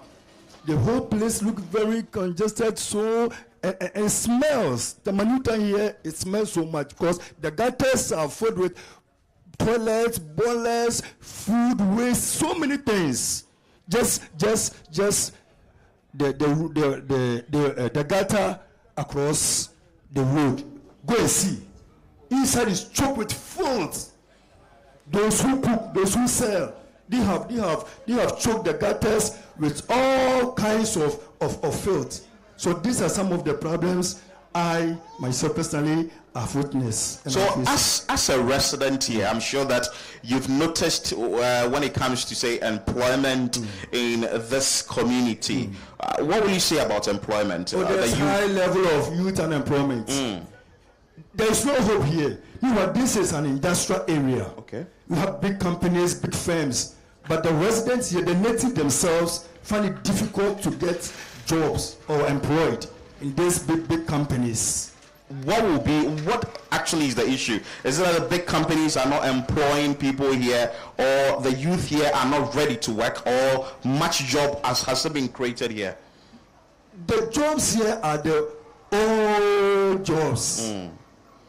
The whole place looks very congested, so and smells. The Manuta here, it smells so much because the gutters are filled with toilets, boilers, food waste, so many things. Just the gutter across the road. Go and see. Inside is choked with filth. Those who cook, those who sell, they have choked the gutters with all kinds of filth. So these are some of the problems I myself personally have witnessed. So as a resident here, I'm sure that you've noticed when it comes to, say, employment in this community. What will you say about employment? There's high level of youth unemployment. There is no hope here. This is an industrial area. Okay. You have big companies, big firms, but the residents here, the native themselves, find it difficult to get jobs or employed in these big companies. What actually is the issue? Is it that the big companies are not employing people here, or the youth here are not ready to work, or much job has been created here? The jobs here are the old jobs.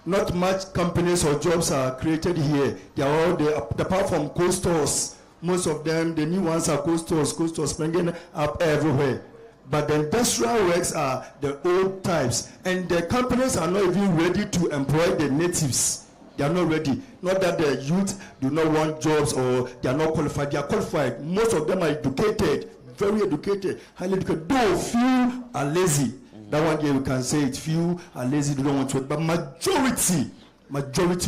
Not much companies or jobs are created here. They are all apart from coastals. Most of them, the new ones are coastals springing up everywhere. But the industrial works are the old types, and the companies are not even ready to employ the natives. They are not ready. Not that the youth do not want jobs or they are not qualified. They are qualified. Most of them are educated, very educated, highly educated. Though few are lazy. That one day we can say it. Few are lazy, they don't want to work. But majority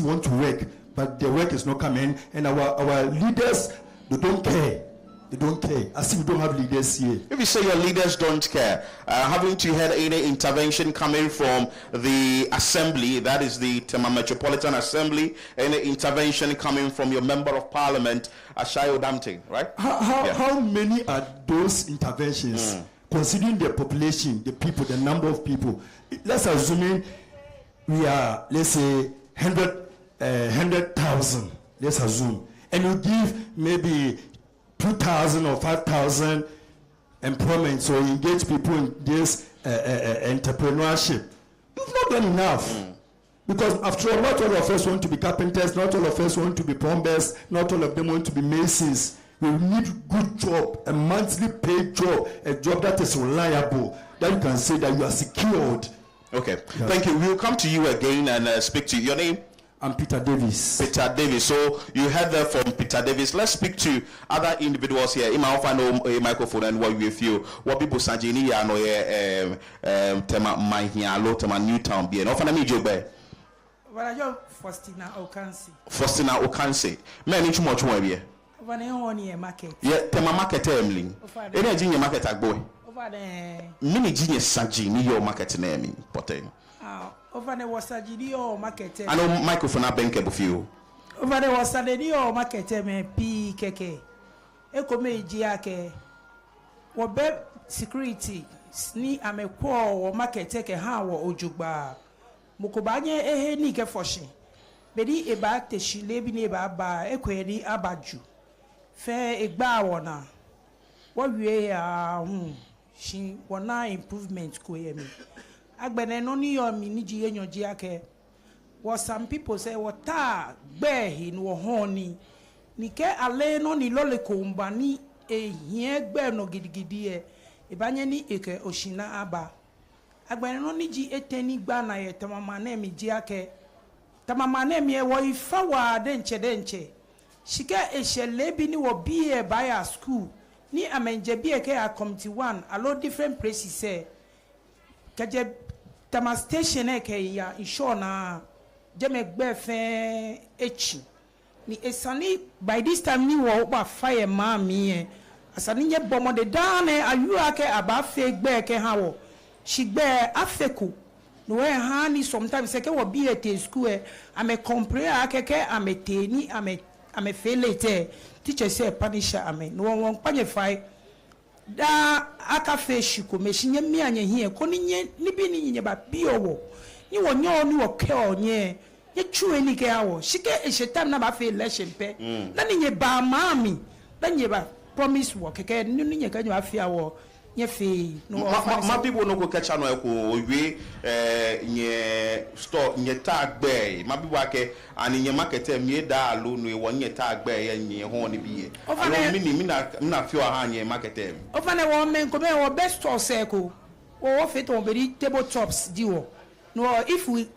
want to work. But the work is not coming. And our leaders, they don't care. They don't care. As if we don't have leaders here. If you say your leaders don't care, haven't you had any intervention coming from the assembly, that is the Tema Metropolitan Assembly, any intervention coming from your member of parliament, Ashayo Damting, right? How many are those interventions? Considering the population, the people, the number of people. Let's assume we are, let's say, 100,000. Let's assume. And you give maybe 2,000 or 5,000 employment, so you engage people in this entrepreneurship. You've not done enough. Because after all, not all of us want to be carpenters, not all of us want to be plumbers, not all of them want to be masons. We need good job, a monthly paid job, a job that is reliable, that you can say that you are secured. Okay, thank you. We'll come to you again and speak to you. Your name? I'm Peter Davis. Peter Davis. So you heard that from Peter Davis. Let's speak to other individuals here. In my a microphone and what with you. What people Sanjini no tema my here tema Newtown be. No, for me job. Well, I just Faustina Okansi. Faustina Okansi. Me too much more here. Over there on your market. Yeah, tema market emling. Any junior market agboy. Over there. Mini genius Sanjini your market name poten. Over there was a GDO market. I know microphone are bankable for you. Over there was a GDO market, PKK. Echo me Giake. What bed security, sneak a me poor or market take a how or Ojugba. Mukobanye ehe nike foshi. Bedi eba te shi lebi neba ba ekweri abaju. Fair egba wana. What we she wana improvement koyemi. Agbene no ni yo mi niji yenyo jiake. What some people say what ta behi no honi. Nike ale no ni lole kumba ni e hie gbe no gidigidi e. Ebanye ni eke oshina aba. agbani no ni ji eteni gba na ye tamama na mi ji ake tamama na mi e wo ifa wa de nche shika ehele bi ni wo bie by school ni amenje bie ke a committee 1 allo different places say kaje Sanitation e ke ya insure na jeme gbe fe echi ni esani by this time ni wo ba fire ma mi e asani nye bomo de dan e ayu ake aba fe gbe ke ha wo shigbe afeku no we ha ni sometimes se ke wo bi ete school e ame compare akeke ame te ni ame fe later teacher say punish ame no won panye fai da aka fe shiko me shinye mi anye hie ko ni nye ni bi ni nye ba bi owo ni wo nyo ni wo ke onye ye chue ni ke awo shike eshetam na ba fe election pe na ni nye ba mami na nye ba promise wo keke ni nye ka nye ba fe awo nye fe no ma people no go catch no e ko owe nye store nye tag be ma people ake ani nye market mi da alo no e wo nye tag be ye nye ho ni bi ye alo mi na feel ha nye market em o fa na wo men ko me wo best store circle wo fit on very tabletops di wo no if we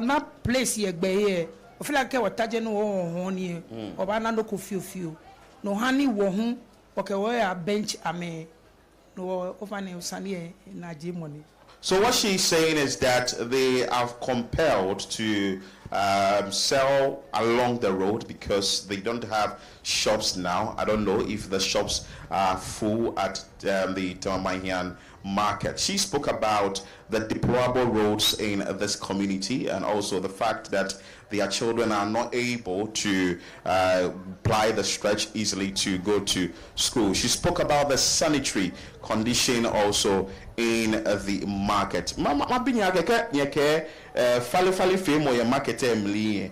not place here gbe here o feel like we taje no ho ni o ba na no ko fio no hani wo hu o ke wo ya bench ame no over money. So what she's saying is that they are compelled to sell along the road because they don't have shops now. I don't know if the shops are full at the Tamamahian market. She spoke about the deplorable roads in this community and also the fact that their children are not able to ply the stretch easily to go to school. She spoke about the sanitary condition also in the market. Mama binya ke fale femo ya market emli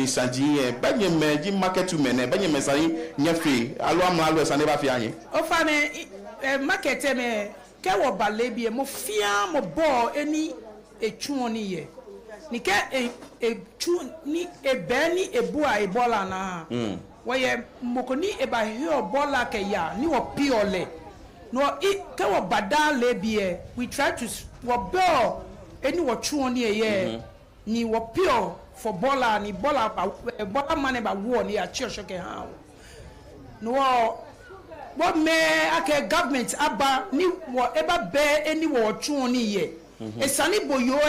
sanji banye meji market tu mene banye mesani nyafi alo amalo sane ba fi anye o fa ne market me ke wo balebi mo fia mo bo eni etu oni ye ni ke etu ni ebeni ebua ebola na wo ye mokoni eba hio bola ke ya ni wo piole no ke wo badale bie we try to wo bo eni wo tu oni ye ni wo pio for bola ni bola man ba wo ni a church ke ha no what me ake government aba ni wo eba be eni wo tu oni ye esani boyo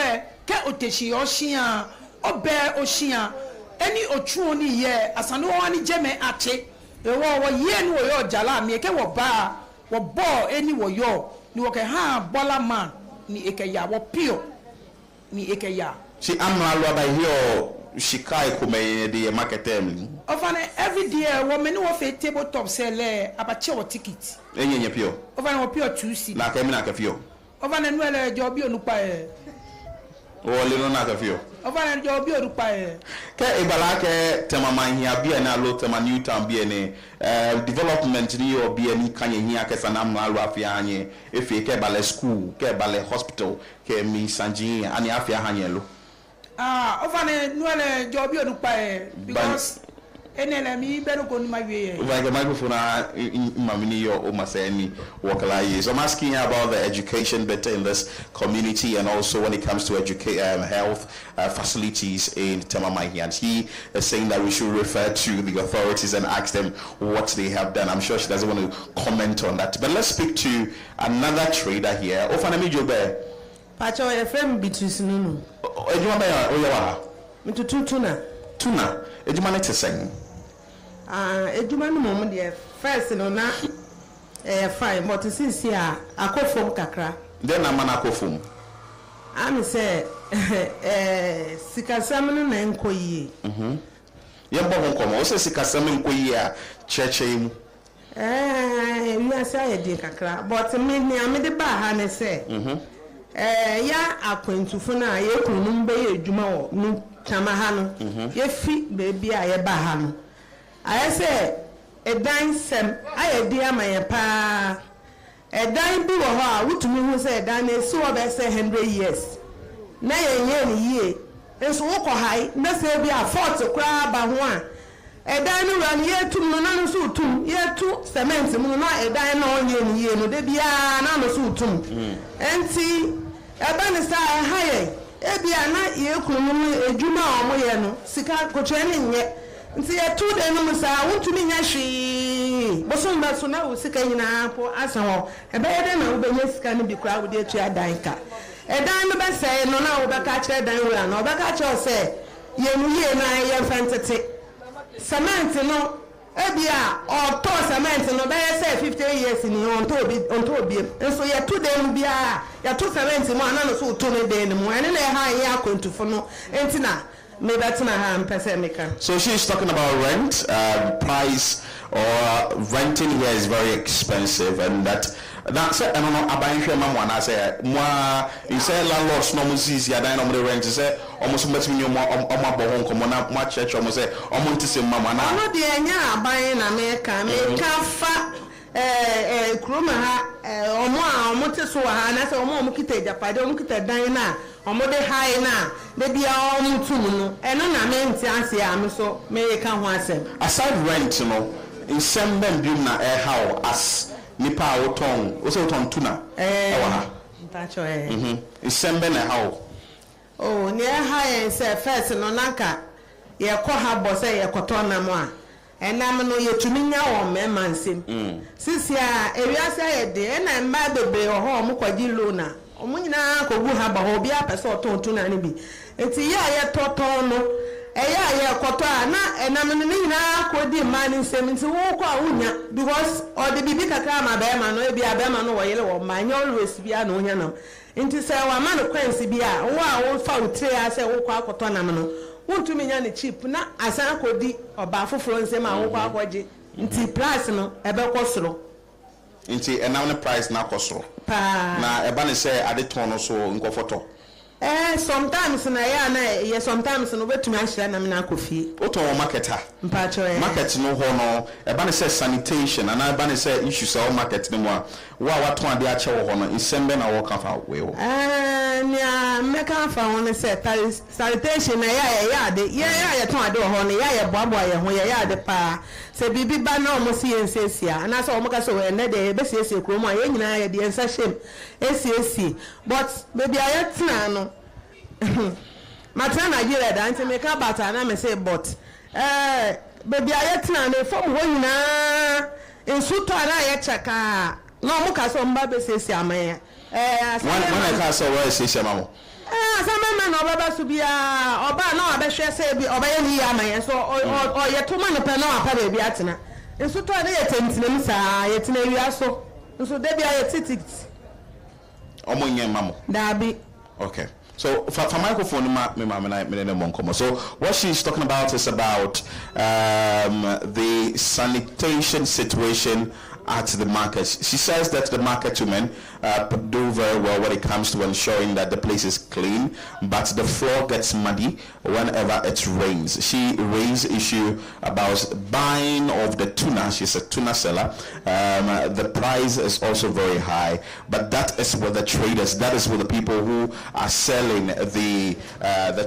ke oteshi oshia obe oshia eni otu oni ye asani wo ani jeme ache wo ye ni wo yo jala mi ke wo ba wo bo eni wo yo ni wo ke ha bola man ni eke ya wo pio ni eke ya si amna lo ba hiyo shikai kume de market em ofane every day wo me ni wo fe tabletop sele abache wo ticket enyenye pio ofane wo pio 2 na ka mi na ka fio ofane nu ele jo bi onupa e o le no na ka fio ofane jo bi onupa e ke ibala ke temaman hia bia na lo tema new town bia ni development ni yo bia ni kanye hia ke sanam na lo afia anye efe ke bale school ke bale hospital ke mi sanji ani afia hanye lo ofane nu ele jo bi onupa e because enele mi beru ko ni mawie like the microphone mamini yo o maseni wakala yi. So I'm asking you about the education better in this community and also when it comes to health facilities in Tamamahian. He is saying that we should refer to the authorities and ask them what they have done. I'm sure she doesn't want to comment on that. But let's speak to another trader here. Ofanami Jobe. Pacho e frame Beatrice Nunu. Ejuma ba ya oyawa. Mitutu tuna. Tuna. Ejuma ne teseng. Ejuma no mom de first no na fine but since here akofom kakra. Then na man akofom. Am say sikasam no na enkoyi. Ye bo ho komo o se sikasam enkoyi a cheche mu. We are say de kakra but me am de ba ha ne say. Ya akwentufo na ye kunum be ejuma wo ni chama ha no. Ye fi baby a ye ba ha no. I say edan sem ayedi amaye pa edan bi wo ho a wutumi hu say edan na so be say 100 years na ye ni ye enso wo ko hai na say bi a fort kra ba ho a edan no ran ye tum no na no so tum ye tu cement mu na edan na onye ni ye no de bia na no so tum enti Ebe ni sa haye. Ebi ana ye kunu ejuma omo ye no. Sika kotwe ni nye. Nti ye 2 day no musa wontumi nya hwi. Bosom ba so na wo sika nyina po asa ho. Ebe ye de na wo benya sika no bi kura wo de atu adan ka. Edan no be say no na wo be ka kire dan wura na wo be ka kire say ye nu ye na ye fantete. Cement no ebia auto cement no be say 50 years ni on to bi so ye 2 day no bia ya to cement mo ana no so to ne day no mo ene na ha ye akontufo no entina me betina ha mpese meka. So she's talking about rent, price or renting here is very expensive, and that's I don't know about you mama na say moi you say landlords no mo see ya dan no mo rent say almost bet me mo bo hon komo na mo church mo say omo ntise mama na no de anya aban na me ka fa kroma ha omo te so ha na say omo kita japade omo kita dan na omo de high na de bia omo tum no eno na me nti ase am so me ka ho asem. Aside rent no in some men bi na how as nipa woton wo se woton tuna ewa ntacho isembe na how oh ne ha say first no nanka ye ko ha bo say ye koto na mo a enam no ye tumi nya wo me mansem sisia ewiase ye de na mba bebe ho mo kwaji lona omo nyina ko gu ha ba ho bia pese oton tuna ne bi enti ya ye toton no eya ye koto na enam no nyina ko di man nsem nti wo ko awunya because o de bibi kakra ma be ma no e bia be ma no wo yele wo ma nya always bia no nya nam nti se wa ma no kwensi bia wo a wo fa utire ase wo ko akoto nam no wontumi nya ne cheap na asan ko di oba foforo nsem a wo ko akoje nti price no ebe ko soro nti enam ne price na ko soro pa na eba ne se ade ton no so nkofoto sometimes na ya na ye sometimes no betumi ahira na me na akofie oto market ha mpacho market no ho no eba ne say sanitation and eba ne say issues all market no mo wa waton ade ache wo ho no isembe na wo ka fa we ho nya me ka fa ho ne say sanitation na ya de ya ton ade wo ho no ya boabo ye ho ya de pa se bibi ba na omo si ensesia na so omo ka so we ne de be siesie kro mo ye nyina ya de ensa shem esiesie but baby ayetna no Matra Nigeria dance make a bata na me say but baby ayetna no form ho nyina ensuto ara ye cheka no mo ka so mba be sesi aman one ka so we sesi amamo asama na obaba so bia oba na obehwe say bi oba ye ni aman so o ye to ma no pe na apa baby atena ensuto ara ye tentina mi sa ye tena wi aso nso de bia ye titit omo nye mamo dabi. Okay. So for microphone so what she's talking about is about the sanitation situation at the market. She says that the market women do very well when it comes to ensuring that the place is clean, but the floor gets muddy whenever it rains. She raised issue about buying of the tuna. She's a tuna seller. The price is also very high, but that is with the traders. That is with the people who are selling the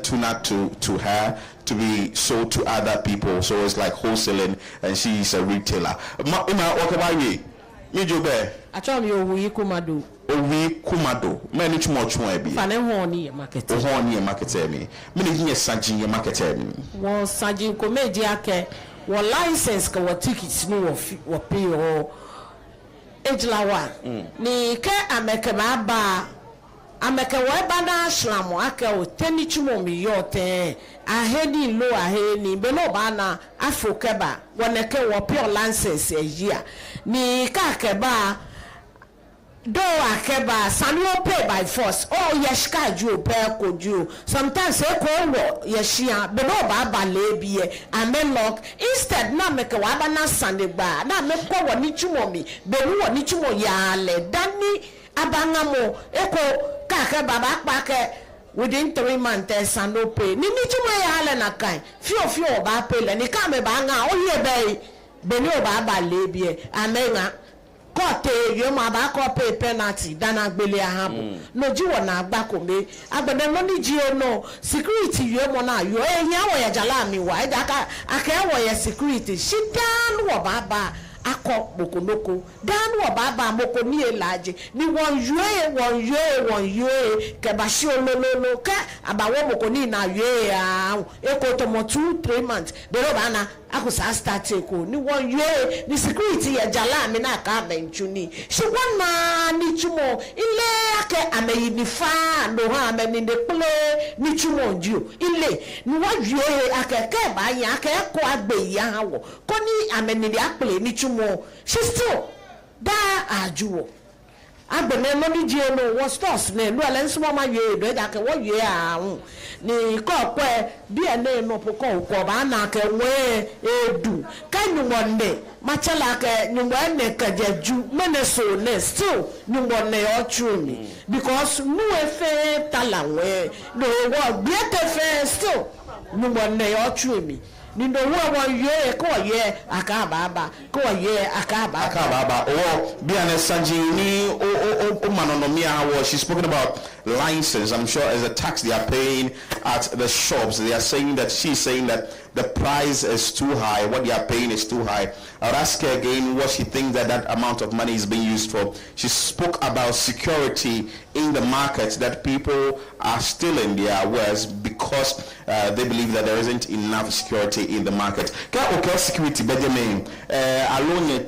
tuna to her to be sold to other people. So it's like wholesaling, and she's a retailer. What about you? You do bear. I told you we kumado. We kumado. Many too much more be. Fane honi market. Honi market me. Many years sajin market me. Was sajin comedy ake. Wa license ka wa tickets no wa pay o. Ejlawa. Ni ke ameke ba. Ameke wa ba na shlamo ake o teni chumo mi yote. Ahedi lo aheni beno ba na afokeba woneke wo pure license a year ni ka keba do akeba sanwo pay by force oh yeshka ju pay ko ju sometimes e ko wo yeshia beno ba lebie amelok instead na make wa ba na sande ba na me ko wo ni chumomi be wo ni chumo ya le dani abangamo e ko ka keba ba pa ke within 3 months and no pay. Ni chuma ya hala na kai. Fio ba pay le ni kame ba nga o ye be be ni o ba lebie amenga kote yo ma ba ko pay penalty dana gbele ahabo. No ji wo na agba ko me agbede no ni ji o no security yo mo na yo ehia wo ya jala mi wa e da ka aka wo ya security shidan wo ba ko mokonoko dan wo baba moko ni elaje ni won yue ke ba shi olololo ka abawo moko ni na yue a eko to mo 2-3 months de ro ba na akusa start eko ni won yue ni security ya jala mi na ka benchuni shi wona ni chumo ile ake ameyi ni fa no ha ameni de ple ni chumo nju ile ni wa yue akeke ba yan akeko agbe ya wo ko ni ameni de aple ni chumo she still da ajuwo agbene no ni je no wo stores ne no ale nso ma yue do da ke wo yue ahun ni ko pe bi ene no poko ko ba na ke we edu kanu wonde machala ke nyumba ne ka jeju mene so ne still nyumba ne o true because nu efe talawe no wo bi te fe still nyumba ne o true me nindo wo ye ko ye akababa ko ye akababa be an sanjini o manonomia was she's spoken about license. I'm sure as a tax they are paying at the shops, they are saying that she's saying that the price is too high, what they are paying is too high. I'll ask her again what she thinks that amount of money is being used for. She spoke about security in the market, that people are stealing their wares because they believe that there isn't enough security in the market. Okay, security Benjamin alone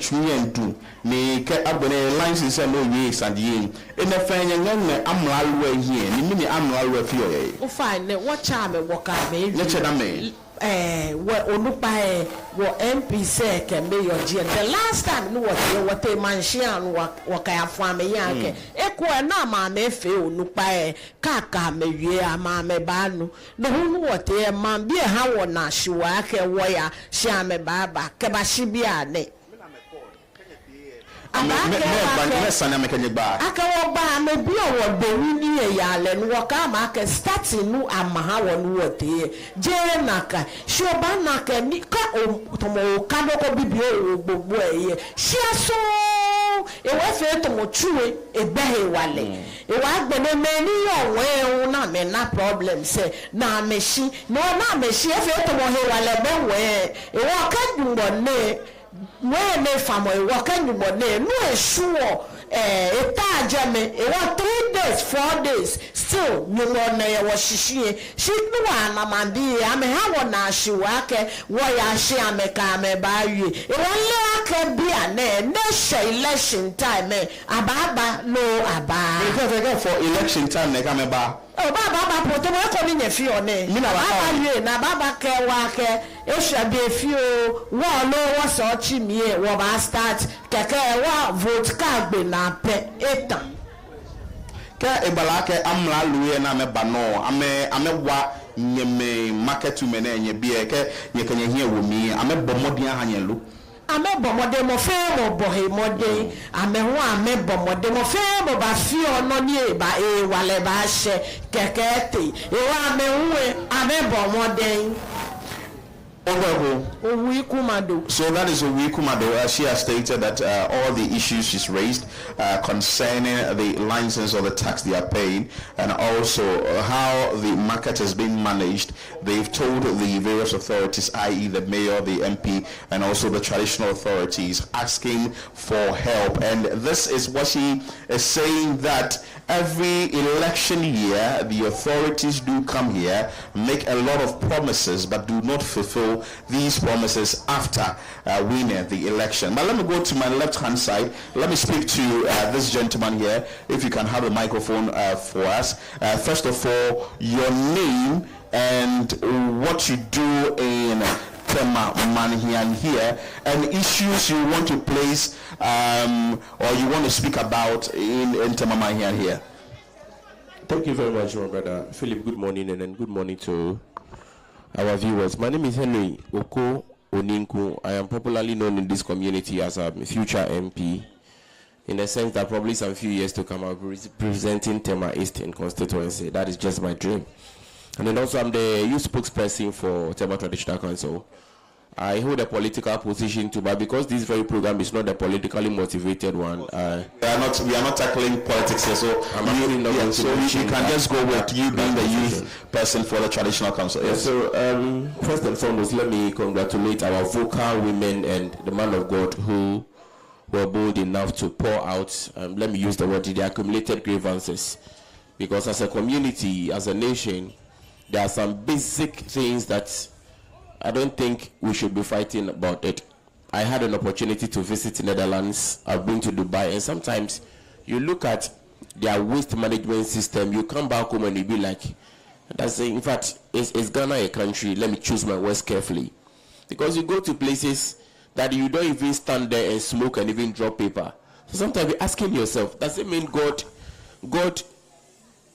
do ni ke abone license no yes and yin in the fanya ngane amlalwe here ni mini amlalwe fio o fine what charm work me me we onupa wo MP say ke me your G the last time no what a mansion work ya for me yanke eko na ma me fe onupa kaka me wie ama me ba no no hu what e man bi ha wo na hyewa ke wo ya hye me baba ke ba hye bi ane akawo ba me bi owo bewi ni yale no waka ma ke starting nu amaha won wote je naka shoba naka ni ka tomo ka no ko bibi o gbogbo eye shia so e wa fe tomo chuwe e behe wale e wa gbene me ni yowe na me na problem say na meshi no na meshi e fe tomo he wale be we e wa ka dumbo ne when they family working you money no sure eta jame e wa 3 days 4 days still you know na ya washishi she no na mandi ame ha wona shiwa ke wo ya shi ame ka ame ba yi e won le aka bia na she election time ababa no aba because for election time na ka me ba baba poto mo ko ni nyefi one baba ye na baba ke wa ke e sha be fi o wo lo wo so chi mi e wo ba start keke wa vote ka gbe na pe etan ka e bala ke amla luye na me ba no ame wa nyeme market me na nye bi e ke ye kan ye hia wo mi ame bomodin ahanye lu ame bomode mo fe mo bohe mode ame ho ame bomode mo fe mo ba fi ono ni e ba e wale ba she keke te e wa ame huwe ame bomode So that is Owikumado. She has stated that all the issues she's raised concerning the license or the tax they are paying, and also how the market has been managed, they've told the various authorities, i.e. the mayor, the MP, and also the traditional authorities, asking for help. And this is what she is saying, that every election year the authorities do come here, make a lot of promises, but do not fulfill these promises after winning the election. But let me go to my left hand side. Let me speak to this gentleman here, if you can have the microphone for us. First of all, your name and what you do in Tema Manhian here, and issues you want to place or you want to speak about in Tema Manhian here. Thank you very much, my brother Philip. Good morning, and then good morning to our viewers. My name is Henry Oko Oninku. I am popularly known in this community as a future MP, in the sense that probably some few years to come I'll be representing Tema Eastern constituency. That is just my dream. And then also I'm the youth spokesperson for Tema Traditional Council. I hold a political position too, but because this very program is not a politically motivated one, we are not tackling politics here. So you can just go with you being the youth person for the Traditional Council. Yes. So first and foremost, let me congratulate our vocal women and the man of God who were bold enough to pour out, let me use the word, the accumulated grievances. Because as a community, as a nation, there are some basic things that I don't think we should be fighting about it. I had an opportunity to visit the Netherlands. I've been to Dubai, and sometimes you look at their waste management system, you come back home and you be like, in fact, is Ghana a country? Let me choose my words carefully. Because you go to places that you don't even stand there and smoke and even drop paper. So sometimes you're asking yourself, does it mean God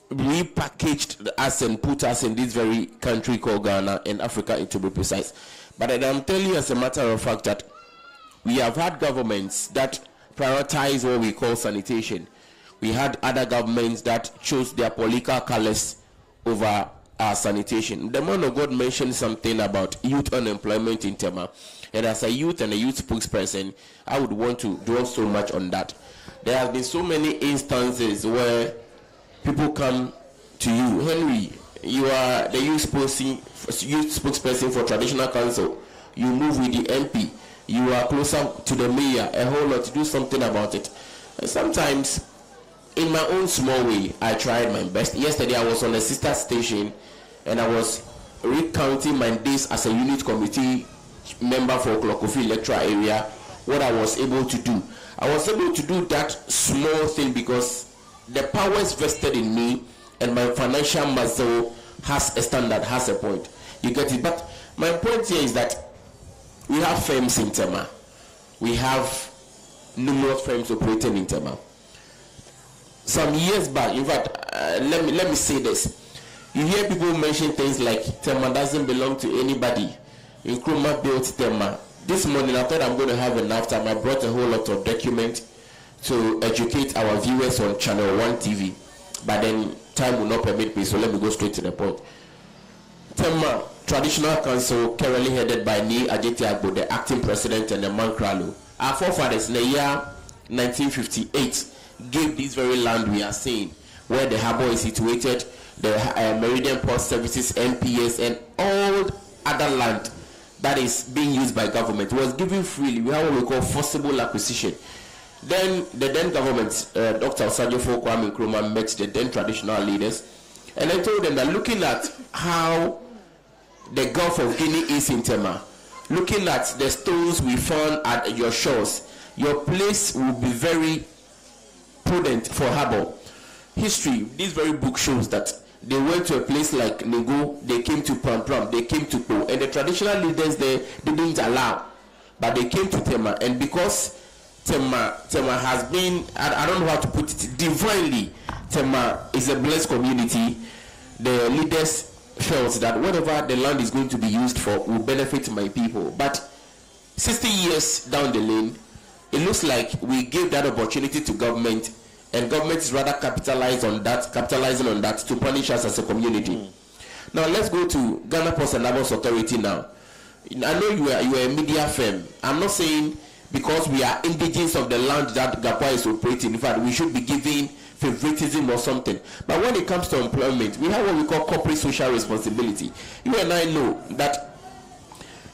repackaged us and put us in this very country called Ghana, in Africa, to be precise? But I'm telling you as a matter of fact that we have had governments that prioritize what we call sanitation. We had other governments that chose their political colors over our sanitation. The man of God mentioned something about youth unemployment in Tema. And as a youth and a youth spokesperson, I would want to dwell so much on that. There have been so many instances where people come to you, Henry, you are the youth spokesperson for traditional council. You move with the MP. You are closer to the mayor, a whole lot, to do something about it. And sometimes, in my own small way, I tried my best. Yesterday, I was on a sister station, and I was recounting my days as a unit committee member for Klokofi electoral area, what I was able to do. I was able to do that small thing because the powers vested in me and my financial muscle has a standard, has a point. You get it? But my point here is that we have firms in Tema. We have numerous firms operating in Tema. Some years back, in fact, let me say this. You hear people mention things like Tema doesn't belong to anybody. Nkrumah built Tema. This morning I thought I'm going to have enough time. I brought a whole lot of documents to educate our viewers on Channel 1 TV. But then time will not permit me, so let me go straight to the point. Tema Traditional Council, currently headed by Nii Lartey, the acting president, and the Mankralo. Our forefathers in the year 1958 gave this very land we are seeing, where the harbour is situated, the Meridian Port Services, MPS, and all other land that is being used by government was given freely. We have what we call forcible acquisition. Then the then government, Dr. Osajifo Kwame Nkrumah, met the then traditional leaders, and I told them that looking at how the Gulf of Guinea is in Tema, looking at the stones we found at your shores, your place will be very prudent for harbor. History, this very book shows that they went to a place like Nego, they came to Pram, they came to Po, and the traditional leaders there didn't allow, but they came to Tema. And because Tema has been, I don't know how to put it, divinely, Tema is a blessed community. The leaders felt that whatever the land is going to be used for will benefit my people. But 60 years down the lane, it looks like we gave that opportunity to government, and government is rather capitalizing on that to punish us as a community. Now let's go to Ghana Ports and Harbours Authority now. I know you are a media firm. I'm not saying because we are indigents of the land that GAPA is operating, in fact, we should be giving favoritism or something. But when it comes to employment, we have what we call corporate social responsibility. You and I know that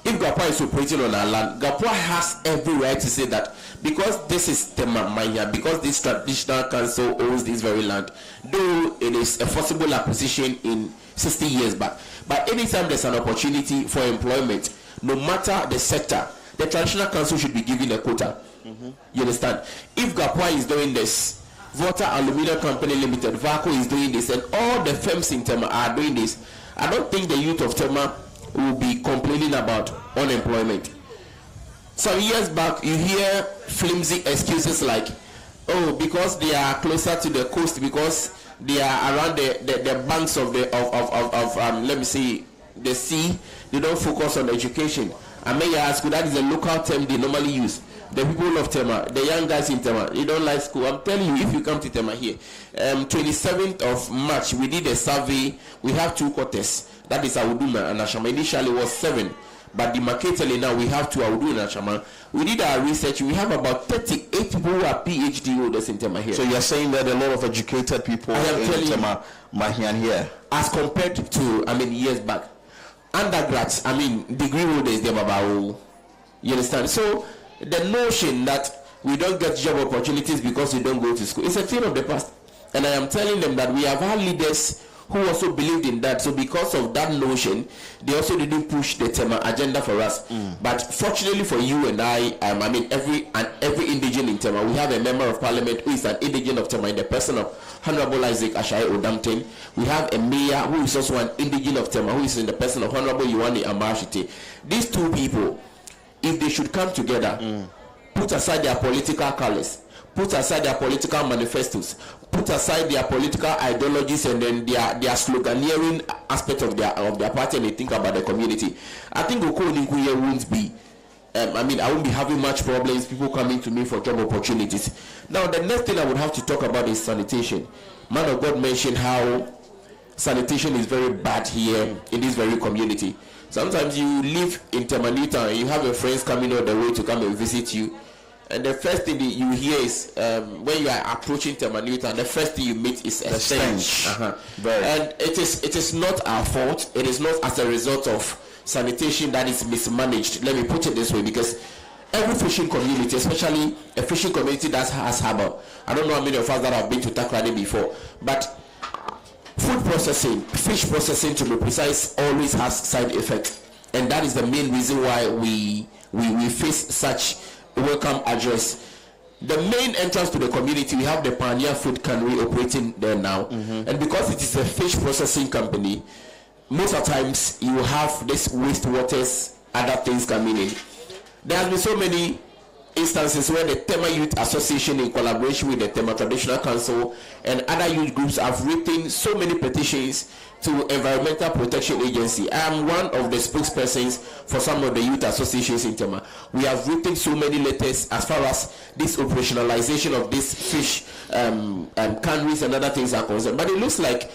if GAPA is operating on our land, GAPA has every right to say that because this is Tema Maya, because this traditional council owns this very land, though it is a forcible acquisition in 60 years back. But anytime there's an opportunity for employment, no matter the sector, the traditional council should be given a quota. You understand? If GAPA is doing this, Volta Aluminium Company Limited, VACO is doing this, and all the firms in Tema are doing this, I don't think the youth of Tema will be complaining about unemployment. Some years back, you hear flimsy excuses like, oh, because they are closer to the coast, because they are around the banks of let me see, the sea, they don't focus on education. I may ask, that is a local term they normally use. The people of Tema, the young guys in Tema, they don't like school. I'm telling you, if you come to Tema here, 27th of March, we did a survey. We have 2 quarters. That is Awuduma and Ashama. Initially it was 7, but demarcatedly now we have 2 Awudu and Ashama. We did our research. We have about 38 people who are PhD holders in Tema here. So you're saying that a lot of educated people in Tema Mahian here, as compared to, years back. Undergrads, degree holders, they're Babao. You understand? So the notion that we don't get job opportunities because we don't go to school. It's a thing of the past. And I am telling them that we have had leaders who also believed in that. So because of that notion, they also didn't push the Tema agenda for us. But fortunately for you and I mean every indigene in Tema, we have a member of parliament who is an indigene of Tema in the person of Honorable Isaac Ashai Odamten. We have a mayor who is also an indigene of Tema, who is in the person of Honorable Yuani Amashite. These two people, if they should come together, put aside their political colors, put aside their political manifestos, put aside their political ideologies and then their sloganeering aspect of their party, and they think about the community, I think Oko Ninkuye won't be I won't be having much problems, people coming to me for job opportunities. Now the next thing I would have to talk about is sanitation. Man of God mentioned how sanitation is very bad here in this very community. Sometimes you live in Temanita and you have your friends coming all the way to come and visit you, and the first thing that you hear is when you are approaching Temanita, the first thing you meet is a stench. And it is not our fault. It is not as a result of sanitation that is mismanaged. Let me put it this way, because every fishing community, especially a fishing community that has harbor, I don't know how many of us that have been to Takrady before, but food processing, fish processing to be precise, always has side effects, and that is the main reason why we face such welcome address. The main entrance to the community, we have the Pioneer Food Cannery operating there now, and because it is a fish processing company, most of the times you have this wastewaters, other things coming in. There has been so many instances where the Tema Youth Association, in collaboration with the Tema Traditional Council and other youth groups, have written so many petitions to Environmental Protection Agency. I am one of the spokespersons for some of the youth associations in Tema. We have written so many letters as far as this operationalization of this fish canneries and other things are concerned. But it looks like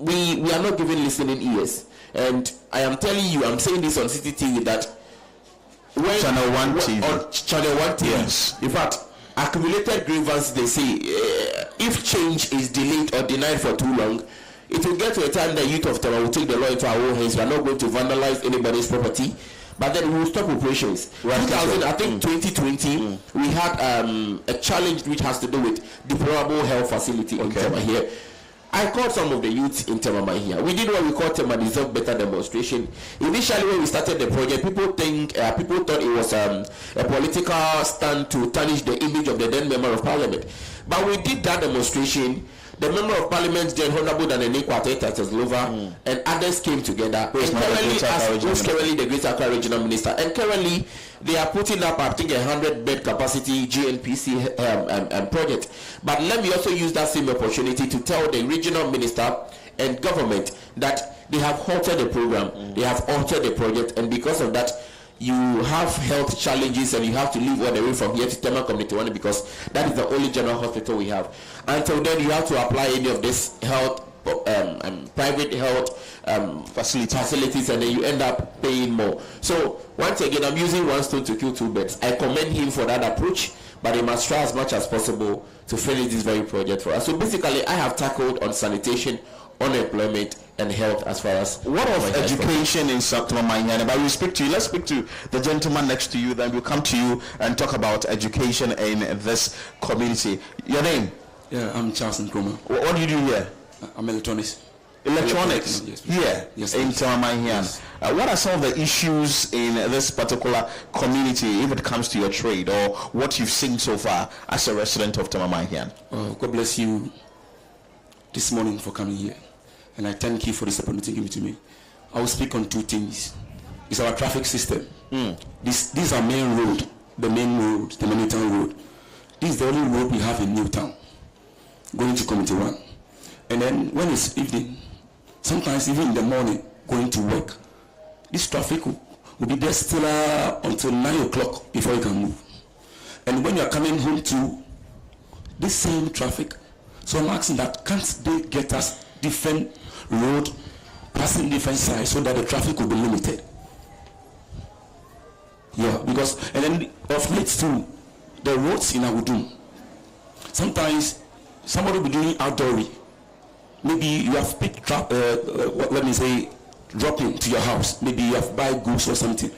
we are not given listening ears. And I am telling you, I'm saying this on CCTV, that when Channel 1 TV. On Channel 1 TV. Yes. In fact, accumulated grievances, they say, if change is delayed or denied for too long, it will get to a time the youth of Tema will take the law into our own hands. We are not going to vandalize anybody's property, but then we will stop operations. 2020, we had a challenge which has to do with deplorable health facility in Tema here. I called some of the youths in Tema here. We did what we call Tema Deserve Better demonstration. Initially, when we started the project, people thought it was a political stand to tarnish the image of the then member of parliament. But we did that demonstration. The member of parliament, Jen Honorable Danene Kwateta Teslova, and others came together. And currently the Greater Accra Regional Minister. And currently they are putting up, I think, 100-bed capacity GNPC project. But let me also use that same opportunity to tell the regional minister and government that they have halted the program, they have altered the project, and because of that, you have health challenges and you have to leave all the way from here to Tema Community 1, because that is the only general hospital we have. Until then, you have to apply any of this health, private health facilities, and then you end up paying more. So once again, I'm using one stone to kill two birds. I commend him for that approach, but he must try as much as possible to finish this very project for us. So basically, I have tackled on sanitation, unemployment, and health as far as what of education in Tema Manyane. But we'll speak to you. Let's speak to the gentleman next to you, then we'll come to you and talk about education in this community. Your name? Yeah, I'm Charles Nkrumah. What do you do here? I'm electronics. Electronics? Yes, yes, in Tema Manyane. Yes. What are some of the issues in this particular community if it comes to your trade, or what you've seen so far as a resident of Tema Manyane? God bless you this morning for coming here. And I thank you for this opportunity given to me. I will speak on two things. It's our traffic system. This is our main road, the Newtown Road. This is the only road we have in Newtown, going to Community 1. And then when it's evening, sometimes even in the morning, going to work, this traffic will be there still until 9 o'clock before you can move. And when you are coming home to this same traffic, so I'm asking that, can't they get us different road, passing different sides, so that the traffic will be limited? Yeah, because, and then of late too, the roads in Awudum, sometimes somebody will be doing outdooring. Maybe you have picked dropping to your house. Maybe you have buy goods or something.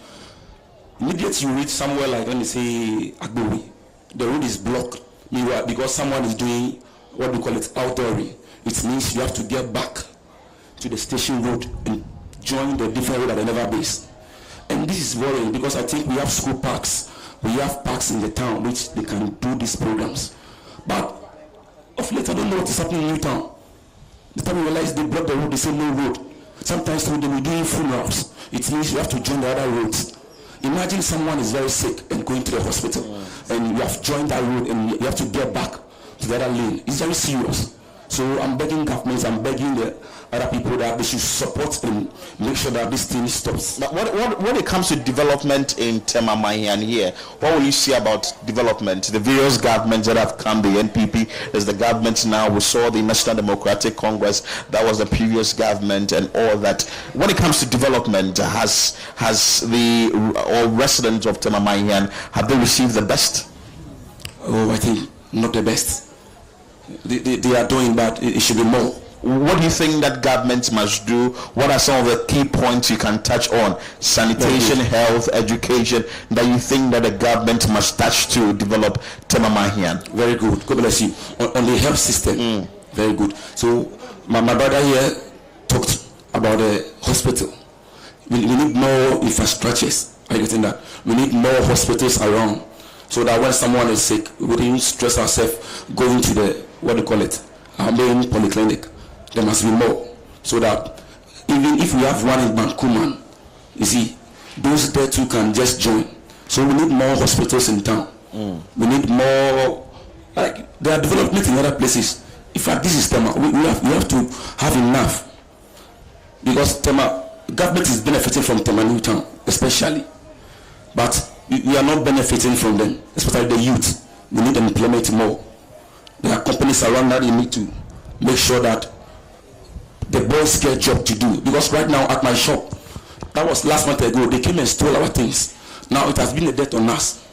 Immediately you reach somewhere like, let me say, Agbowi, the road is blocked because someone is doing what we call it outdooring. It means you have to get back to the station road and join the different road at another base. And this is worrying because I think we have school parks, we have parks in the town which they can do these programs. But of late, I don't know what is happening in Newtown. The time we realize they block the road, they say no road. Sometimes they will be doing funerals. It means you have to join the other roads. Imagine someone is very sick and going to the hospital, and you have joined that road and you have to get back to the other lane. It's very serious. So I'm begging governments, I'm begging the other people that they should support and make sure that this thing stops. But when it comes to development in Tema Mahian here, what will you say about development? The various governments that have come, the NPP, there's the government now, we saw the National Democratic Congress, that was the previous government and all that. When it comes to development, has the all residents of Tema Mahian, have they received the best? Oh, I think not the best. They are doing, but it should be more. What do you think that government must do? What are some of the key points you can touch on? Sanitation, health, education, that you think that the government must touch to develop Tema Mahian? Very good. God bless you. On the health system, very good. So my brother here talked about the hospital. We need more infrastructures. Are you getting that? We need more hospitals around, so that when someone is sick, we don't stress ourselves going to the, what do you call it, our main polyclinic. There must be more, so that even if we have one in Bankuman, you see, those there too can just join. So we need more hospitals in town. We need more, like there are development in other places. In fact, this is Tema. We have to have enough, because Tema government is benefiting from Tema Newtown, especially, but we are not benefiting from them, especially the youth. We need to implement more. There are companies around that you need to make sure that the boys get job to do. Because right now at my shop, that was last month ago, they came and stole our things. Now it has been a debt on us.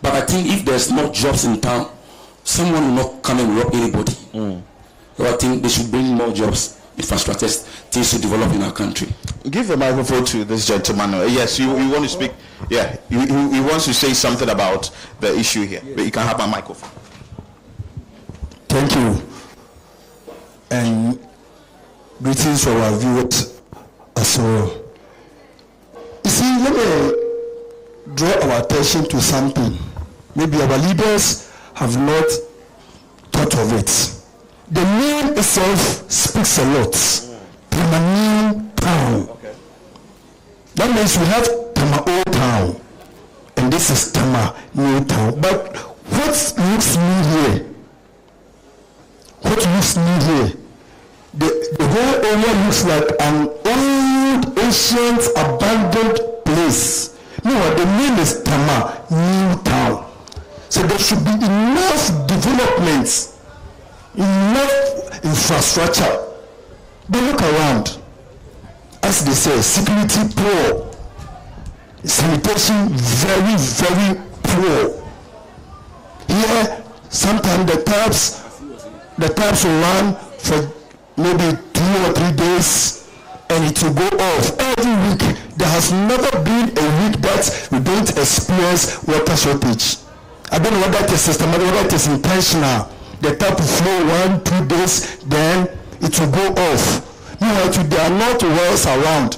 But I think if there's no jobs in town, someone will not come and rob anybody. So I think they should bring more jobs, infrastructures, things to develop in our country. Give the microphone to this gentleman. Yes, you want to speak. Yeah, he wants to say something about the issue here. But you can have my microphone. Thank you. And greetings for our viewers as well. You see, let me draw our attention to something. Maybe our leaders have not thought of it. The name itself speaks a lot. Tema New Town. Okay. That means we have Tema Old Town, and this is Tema New Town. But what looks new here? What looks new here? The whole area looks like an old, ancient, abandoned place. No, the name is Tema New Town. So there should be enough developments, enough infrastructure. But look around. As they say, security poor, sanitation very, very poor. Here, sometimes the taps will run for maybe 2 or 3 days, and it will go off every week. There has never been a week that we don't experience water shortage. I don't know whether it is systematic, whether it is intentional. The tap will flow 1, 2 days, then it will go off. Meanwhile, there are not wells around.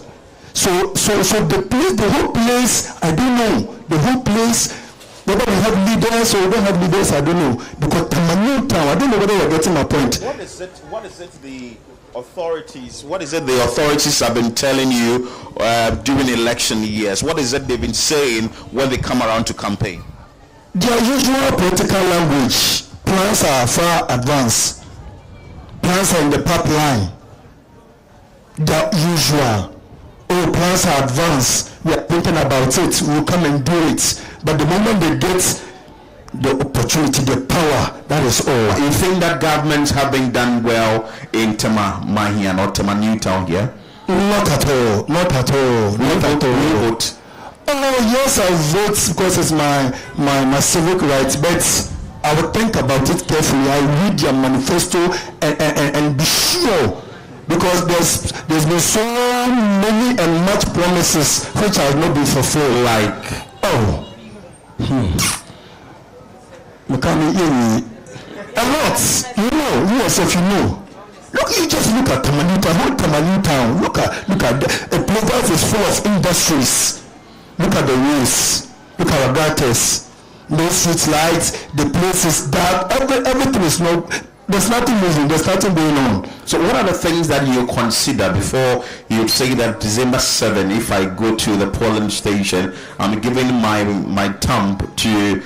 So the place, the whole place, I don't know. The whole place, whether we have leaders or we don't have leaders, I don't know. Because Tema New Town, I don't know whether you're getting my point. What is it the authorities have been telling you during election years? What is it they've been saying when they come around to campaign? Their usual political language. Plans are far advanced. Plans are in the pipeline. The usual. Oh, plans are advanced. We are thinking about it. We will come and do it. But the moment they get the opportunity, the power, that is all. You think that governments have been done well in Tema Mahian or Tema Newtown here? Not at all. Not at all. Not at all. Vote. Oh yes, I vote because it's my civic rights. But I will think about it carefully. I read their manifesto and be sure because there's been so many and much promises which have not been fulfilled. Like, a lot. You know, you yourself, you know. Look, you just look at Tamale Town, whole Tamale Town. Look at the Province is full of industries. Look at the roads. Look at our gutters. No street lights. The place is dark. Everything is not. There's nothing moving. There's nothing going on. so what are the things that you consider before you say that December 7, if I go to the polling station, I'm giving my thumb to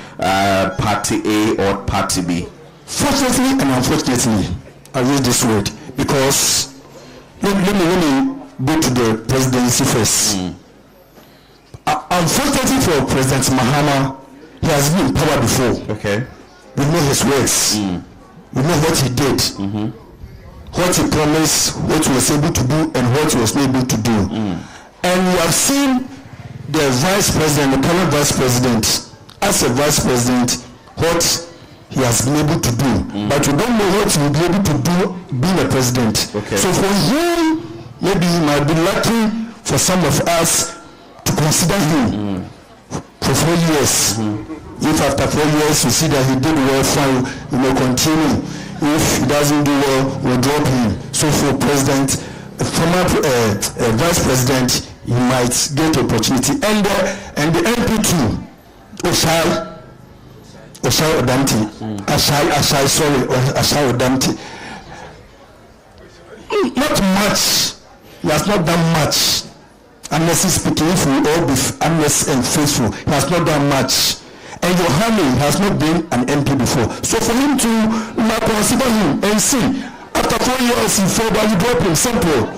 party A or party B? Fortunately and unfortunately, I use this word because let me go to the presidency first. Unfortunately for President Mahama, he has been in power before. Okay. We know his works. We know what he did, what he promised, what he was able to do, and what he was not able to do. And we have seen the vice president, the current vice president, as a vice president, what he has been able to do. But we don't know what he will be able to do being a president. Okay. So for him, maybe he might be lucky for some of us to consider him for 4 years. If after 4 years you see that he did well, fine, we will continue. If he doesn't do well, we'll drop him. So for president, former vice president, he might get the opportunity. And the MP too, Oshai Odamti. Not much. He has not done much. Honestly speaking, if we all be honest and faithful, he has not done much. And Yohane has not been an MP before. So for him to consider him and see, after 4 years he fall, but you drop him, simple.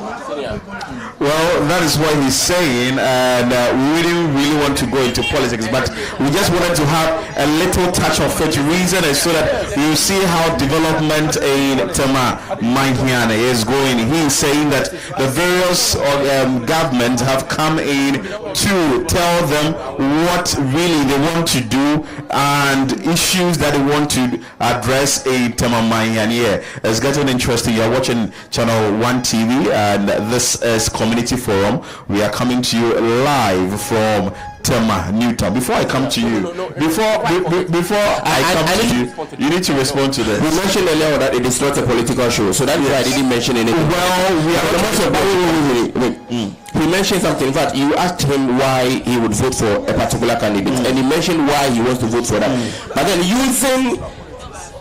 Well, that is what he's saying, and we didn't really want to go into politics, but we just wanted to have a little touch of it, reason so that you see how development in Tema Manhiane is going. He's saying that the various governments have come in to tell them what really they want to do and issues that they want to address in Tema Manhiane. It's getting interesting. You're watching Channel 1 TV, and this is Community Forum. We are coming to you live from Tema, Newtown. Before I come to you, before I come to you, you need to respond to this. We mentioned earlier that it is not a political show, so that's why I didn't mention anything. Well, he mentioned something. In fact, you asked him why he would vote for a particular candidate, and he mentioned why he wants to vote for that. But then using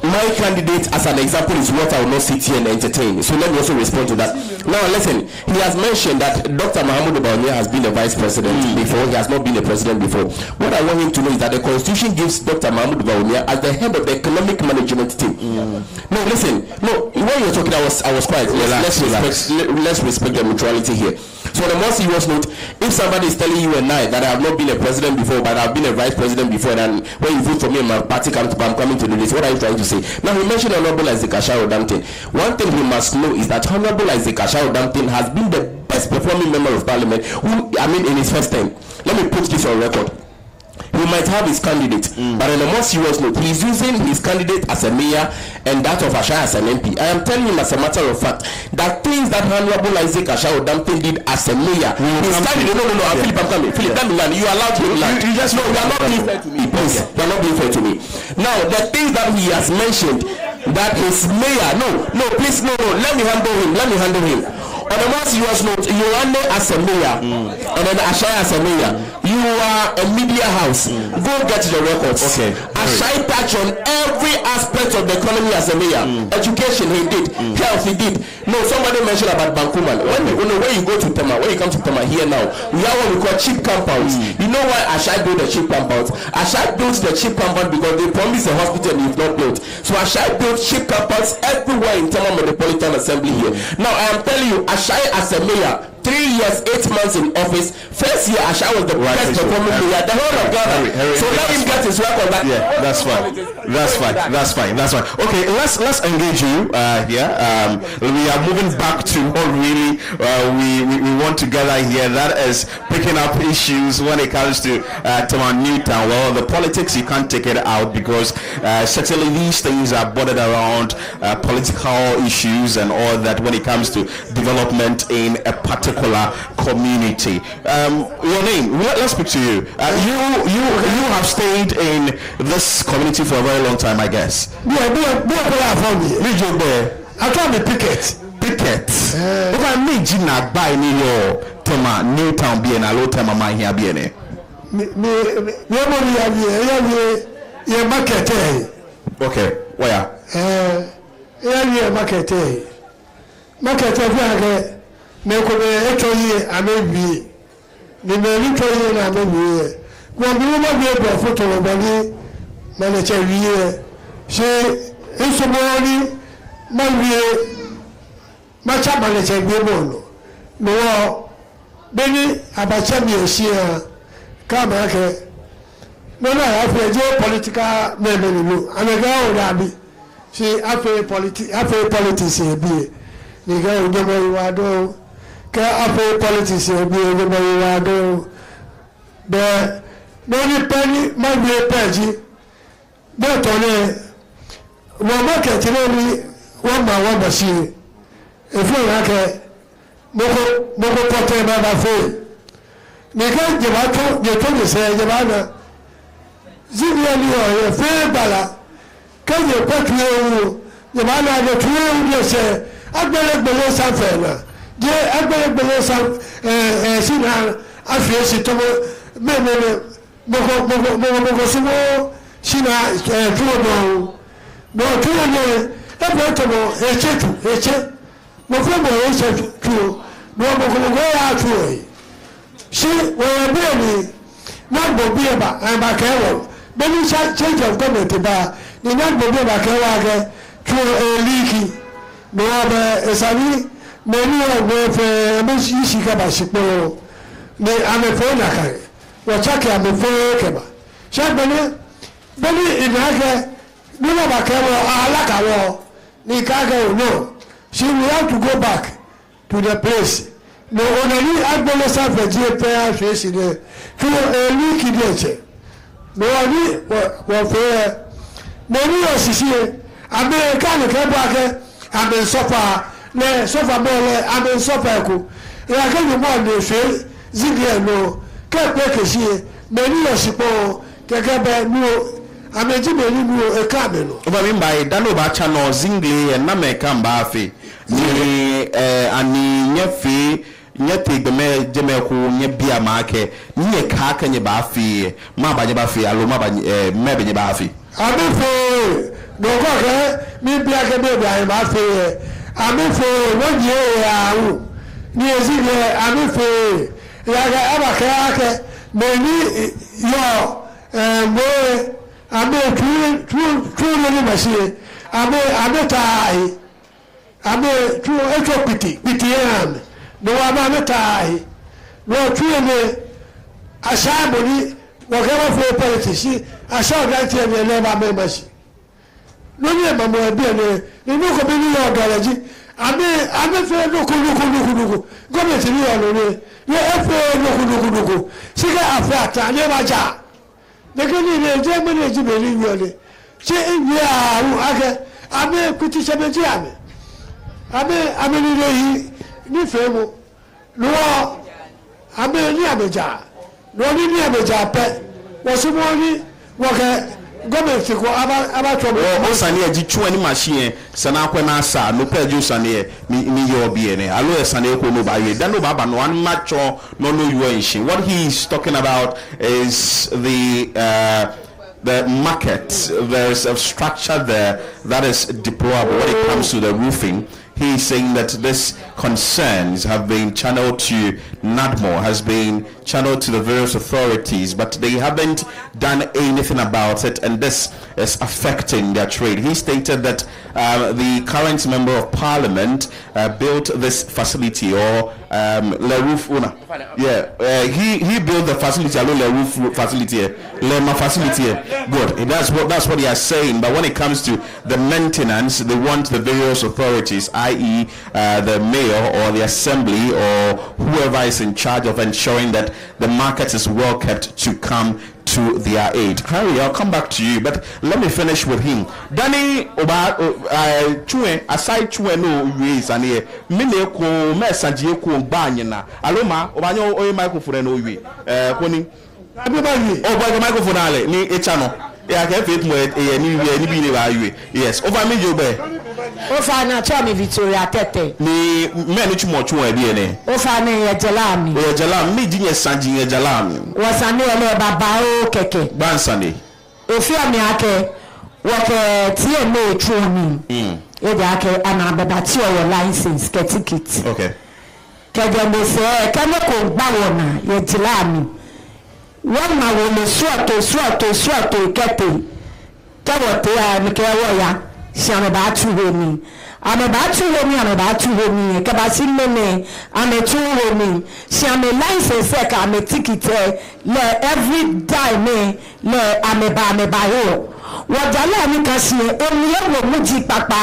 my candidate as an example is what I will not sit here and entertain. So let me also respond to that. Now listen, he has mentioned that Dr. Mahamudu Bawumia has been a vice president before. He has not been a president before. What I want him to know is that the constitution gives Dr. Mahamudu Bawumia as the head of the economic management team. No, listen. No, when you were talking, I was quiet. Let's respect the neutrality here. So on a more serious note, if somebody is telling you and I that I have not been a president before, but I have been a vice president before, and when you vote for me and my party I'm coming to do this, what are you trying to say? Now he mentioned Honorable Isaac Ashao Damtin. One thing he must know is that Honorable Isaac Ashao Damtin has been the best performing member of parliament in his first time. Let me put this on record. He might have his candidate, but on a more serious note, he's using his candidate as a mayor and that of Ashai as an MP. I am telling him as a matter of fact that things that Honorable Isaac Ashao Damtin did as a mayor, his candidate, Philip, I'm coming. Philip, let me land. You allowed him to land. You are not being fair to me, please. You are not being fair to me. Now, the things that he has mentioned, that his mayor, please, let me handle him. On a more serious note, you are as a mayor, and then Ashai as a mayor. You are a media house. Go get the records. Okay. Ashai touch on every aspect of the economy as a mayor. Education, he did. Health, he did. No, somebody mentioned about Bankuman. When you go to Tema, when you come to Tema here now, we have what we call cheap compounds. You know why Ashai built the cheap compounds? Ashai built the cheap compound because they promised a hospital and you've not built. So Ashai built cheap compounds everywhere in Tema Metropolitan Assembly here. Now I am telling you, Ashai as a mayor 3 years, 8 months in office. First year, Asha was the best performing player, the whole of Ghana. So let him get his record back. Yeah, that's fine. Okay, let's engage you here. We are moving back to what really we want to gather here. That is picking up issues when it comes to Newtown. Well, the politics, you can't take it out because certainly these things are bordered around political issues and all that when it comes to development in a particular community. Your name, let's speak to you. You have stayed in this community for a very long time, I guess. I can't be Picket. If I need you not buy me your tema Newtown being a low time of my here being okay, where? Market Mekobe etoye amebi ni meri toye na amebi kwa biwo ma bi ebo foto bani manager wiye she insomoni ma wiye ma cha manager bi ebo no beni abacha mi ehia kama ke no na afeje political memory no amega o dabi she afe politics e bi ni ga o jomo iwa do ke after politics will be everybody are do the money penny might be a page but on one market really one by one machine if you like moko pote baba fe nika jebato jeto se jebana ziliani o fe bala kan je patwe jebana de tuwe se agbele sanfela je agbele sam sina afiesi to me moko sumo sina tuwo no tuwo ne ebe to mo eche mo fe mo eche tuwo no mo ya tuwo si we be ni na bo bi ba ba kewo be ni change of government ba ni na bo bi ba kewo age tuwo eliki no ba esani many of the Messi Kabashipo, the Amefona, Wachaka Amefona Keba. Shabani, Benny in Haga, Nulabakabo, Alakawa, Nikaga, no. She will have to go back to the place. No, only Agbosa for GPA facing there to a leaky nature. No, only what fair. Many of Sicily, American Kabaka, and then suffer. Ne sofa bole amen sofa ko ya ka ni mo de fe zigre no ka pe ke sie meni osipo keke be nu ameji meni nu e ka me no oba mi mbai dano ba cha no zingle e na me ka mba afi ni ani nyefe nyete gbe jeme ko nye bia ma ke nye ka ka nye ba afi ma ba nye ba afi alo ma ba me be nye ba afi abi fo do ko ke mi bia ke be bia ma afi amifo wọ́n yẹ ní ezile amifo yàgà abakẹ́yàkẹ́ mẹ́ni yọ mẹ́ amẹ́ tún lórí mẹ́sì amẹ́ tààyè amẹ́ tún ẹ̀tọ́ pìtì yẹn ní wọ́n amẹ́ tààyè wọ́n tún yẹn ní aṣáàbò ní wọ́n kẹ́ wọ́n fún pẹ́lẹ́tì sí aṣáàbò tí yẹn ní ẹlẹ́bàá mẹ́mẹ́sì lórí ẹ̀mọ̀mọ̀ ẹ̀bí ẹ̀ nínú kò bí nílò ọ̀gẹ̀rẹ̀ jí àmì fẹ́ lókùlùkùlùkù gọ́ọ̀mẹ̀ntì ní ọ̀nà rẹ̀ yẹ ẹ̀fẹ́ lókùlùkùlùkù síkẹ́ àfẹ́ àtà ní ẹ̀bàjá nìkan ní ilé ẹ̀jẹ̀ mẹ́rin ẹ̀jẹ̀ mẹ́rin ní ọ̀nà ṣé ìwé àrùn akẹ́ àmì kùtì sẹ́mẹ́tì àmì nílé yìí nífẹ̀ẹ́ mu lọ́wọ́ àmì ní àmìjà lọ́wọ́ ní àmìjà pẹ́ wọ́n sún mọ́ ní wọ́kẹ́ gọọmenti ko abatọ mo o sane agi twa ni machine sana akwa na asa no page sane ni yo bi ene alo sane ko no ba ye dan no ba no an macho no you enshin. What he is talking about is the market. There's a structure there that is deployable when it comes to the roofing. He is saying that this concerns have been channeled to NADMO, has been channeled to the various authorities, but they haven't done anything about it, and this is affecting their trade. He stated that the current member of parliament built this facility, or le roof owner. He built the facility, le roof facility, le facility. Good. And that's what they are saying. But when it comes to the maintenance, they want the various authorities, i.e., the mayor or the assembly or whoever is in charge of ensuring that the market is well kept, to come to their aid. Harry, I'll come back to you, but let me finish with him. Danny Chue, aside Chue no ways and here, Mine ko message ko banyana. Aloma, Obanyo oy microphone no we. Koni. Everybody, the microphone ale ni e channel. Yeah, I can fit mo ni bi ni ba we. Yes, over me Jobe. Ofa na chami Victoria Tete. Ni me ni chumo Chue bi ene. Ofa na ye jalami. O jalami mi jinye sanji ye jalami. Wasani ole baba o keke. Bansani. Ofi ami ake woke tie me tru mi. E de ake ana baba ti o license ke ticket. Okay. Ke de mo se ke me ko gba wona ye jalami. Wọ́n máa wò lè sọ́ọ̀tò ìkẹ́tẹ̀ kẹ́wọ̀ tó yà mí kẹ́wọ̀ ya ṣe àmì bá tú wo mi àmì bá tú wo mi kẹ́bà sí mímì àmì tú wo mi ṣe àmì láìsẹ̀nsẹ̀ ká àmì tíkìtẹ̀ lẹ̀ every day mi lẹ̀ àmì bá yóò wọ̀jà lẹ́ẹ̀mí kan sí omi ẹ̀wọ̀ mú jí pápá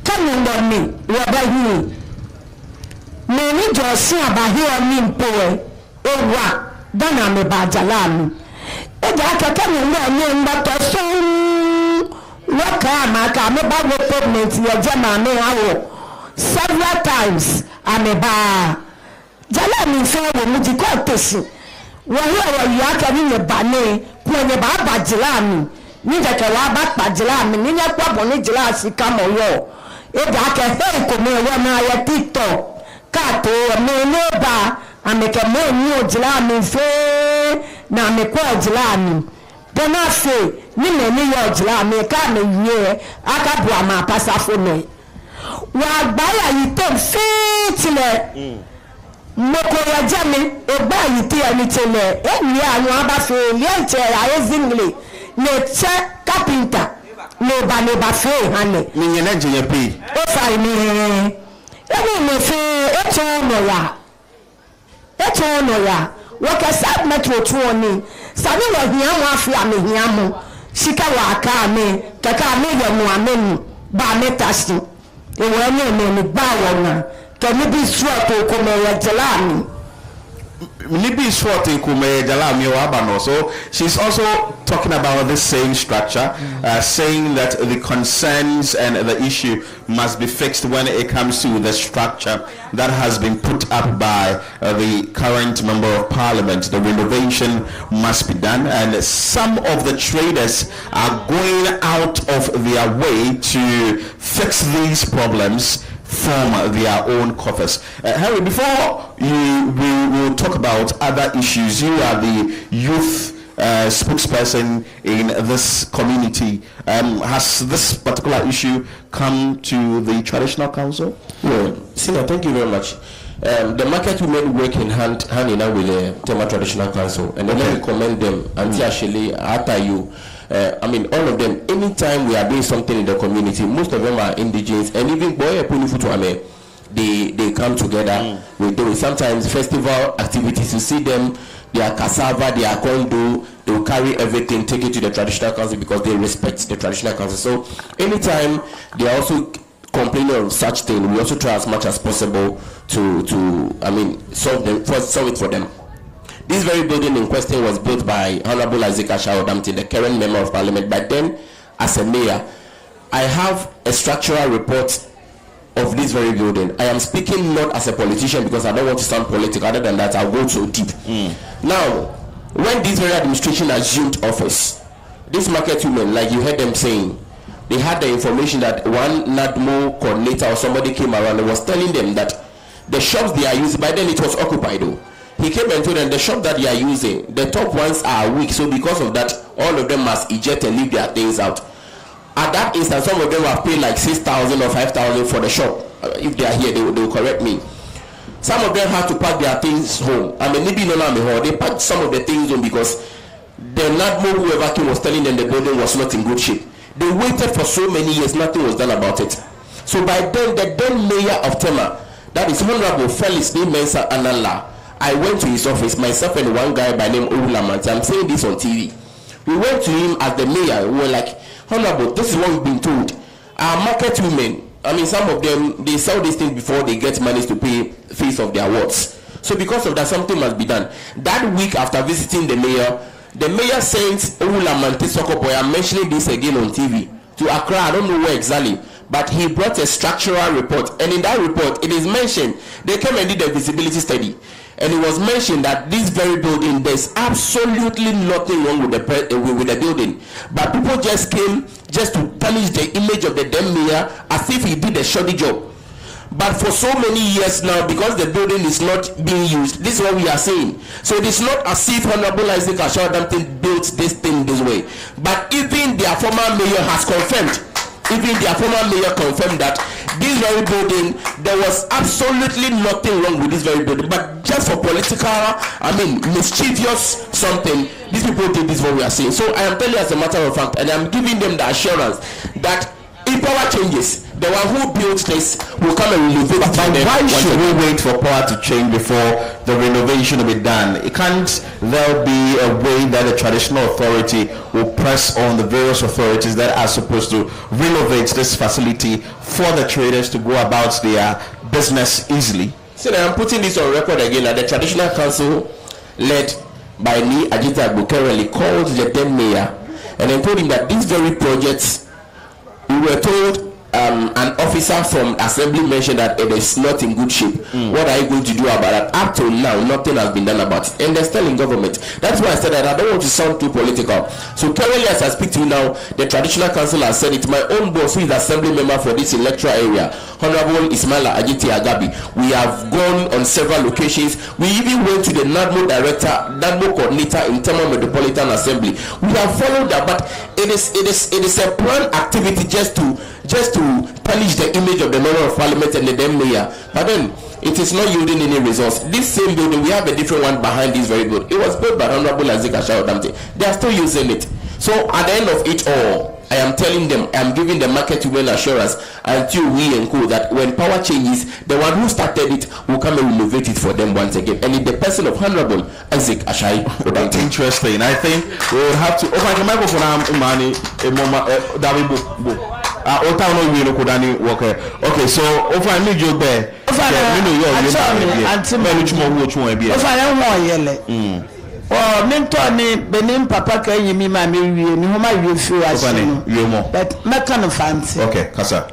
kẹ́mi lọ mi wọ̀bẹ̀ yìí mi níjọ sí àbáyé ọmí mpò ẹ̀ ó wà. Dana me ba jalami eja akeke mi na ni mbato so waka maka me ba go payment ye jama me hawo several times ame ba jalami fe wo mu di ko tesi wo he ya ka ni ye ba ne ko ye ba jalami ni je ke wa ba jalami ni ye kwa bo ni jalasi ka mo yo eja akeke ko me wo na ye TikTok ka to me no ba ameke mo ni ojila mi fe na me ko ojila mi de na fe ni me ni yo ojila mi ka me ye aka bu ama pasafo no wa gba ya yi to fitile mo ko ya jami o gba yi ti ani tele eni anu aba fe le nche ya ezingle le che carpenter le ba fe hane ni ye na je ye pe o fa ni e mo fe e to no ya eto no ya woka sab metro to ni sabi wo hia mo afi ame hia mo sika wa aka me kaka me ye mo amenu ba metasi e wo ni ba wo na ke ni bi sure to ko me ye jalami Nibi Swati Kume Jalami Wabano. So she's also talking about this same structure, saying that the concerns and the issue must be fixed when it comes to the structure that has been put up by the current member of parliament. The renovation must be done, and some of the traders are going out of their way to fix these problems from their own coffers. Harry, before we will talk about other issues, you are the youth spokesperson in this community. Has this particular issue come to the traditional council? Yeah, Sina, thank you very much. The market women work in hand in hand with the Tema Traditional Council, and let me commend them. And actually, after you. I mean, all of them, anytime we are doing something in the community, most of them are indigenous, and even boy they come together. We do sometimes festival activities. You see them, they are cassava, they are kondo, they will carry everything, take it to the traditional council because they respect the traditional council. So anytime they are also complaining of such thing, we also try as much as possible to solve it for them. This very building in question was built by Honorable Isaac Ashawo-Damti, the current member of parliament. But then, as a mayor, I have a structural report of this very building. I am speaking not as a politician because I don't want to sound political. Other than that, I'll go so deep. Now, when this very administration assumed office, this market women, like you heard them saying, they had the information that one NADMO coordinator or somebody came around and was telling them that the shops they are using, by then it was occupied though. He came and told them the shop that they are using, the top ones are weak, so because of that, all of them must eject and leave their things out. At that instant, some of them have paid like 6,000 or 5,000 for the shop. if they are here, they will correct me. Some of them had to pack their things home. I mean, maybe not home. They packed some of the things home because the NADMO, whoever came, was telling them the building was not in good shape. They waited for so many years, nothing was done about it. So by then, the then mayor of Tema, that is Honorable Felix Mensa Anala, I went to his office, myself and one guy by name Ulamanti. I'm saying this on TV. We went to him as the mayor. We were like, Honorable, this is what we've been told. Our market women, I mean, some of them, they sell these things before they get money to pay fees of their wards. So because of that, something must be done. That week after visiting the mayor sent Ulamanti Sokopoy, I'm mentioning this again on TV, to Accra. I don't know where exactly, but he brought a structural report. And in that report, it is mentioned, they came and did a visibility study. And it was mentioned that this very building, there's absolutely nothing wrong with the building. But people just came just to tarnish the image of the damn mayor as if he did a shoddy job. But for so many years now, because the building is not being used, this is what we are saying. So it is not as if Honorable Isaac Ashaw built this thing this way. But even their former mayor has confirmed, that this very building, there was absolutely nothing wrong with this very building. But just for political, mischievous something, these people did this, what we are saying. So I am telling you as a matter of fact, and I'm giving them the assurance that if power changes, the one who built this will come and renovate it. But why should we wait for power to change before the renovation will be done? Can't there be a way that the traditional authority will press on the various authorities that are supposed to renovate this facility for the traders to go about their business easily? So I'm putting this on record again that the traditional council led by Nii Lartey called the then mayor and then told him that these very projects, we were told an officer from assembly mentioned that it is not in good shape. What are you going to do about it? Up till now, nothing has been done about it. And they're still in government. That's why I said that I don't want to sound too political. So currently, as I speak to you now, the traditional council has said it. My own boss, who is assembly member for this electoral area, Honorable Ismaila Ajiti Agabi, we have gone on several locations. We even went to the NADMO coordinator in Tema Metropolitan Assembly. We have followed that, but it is a planned activity just to punish the image of the member of parliament and the then mayor. But then it is not yielding any results. This same building, we have a different one behind this very building. It was built by Honorable Isaac Ashaw. They are still using it. So at the end of it all, I am telling them, I am giving the market women assurance until we and that when power changes, the one who started it will come and renovate it for them once again. And in the person of Honorable Isaac Ashaw. That's interesting. I think we will have to open the microphone. Okay, so over I need you there. Oh, mentoni benim papa ka yimi ma me wie ni homa wie fi asino but meka no fancy. Okay, kasa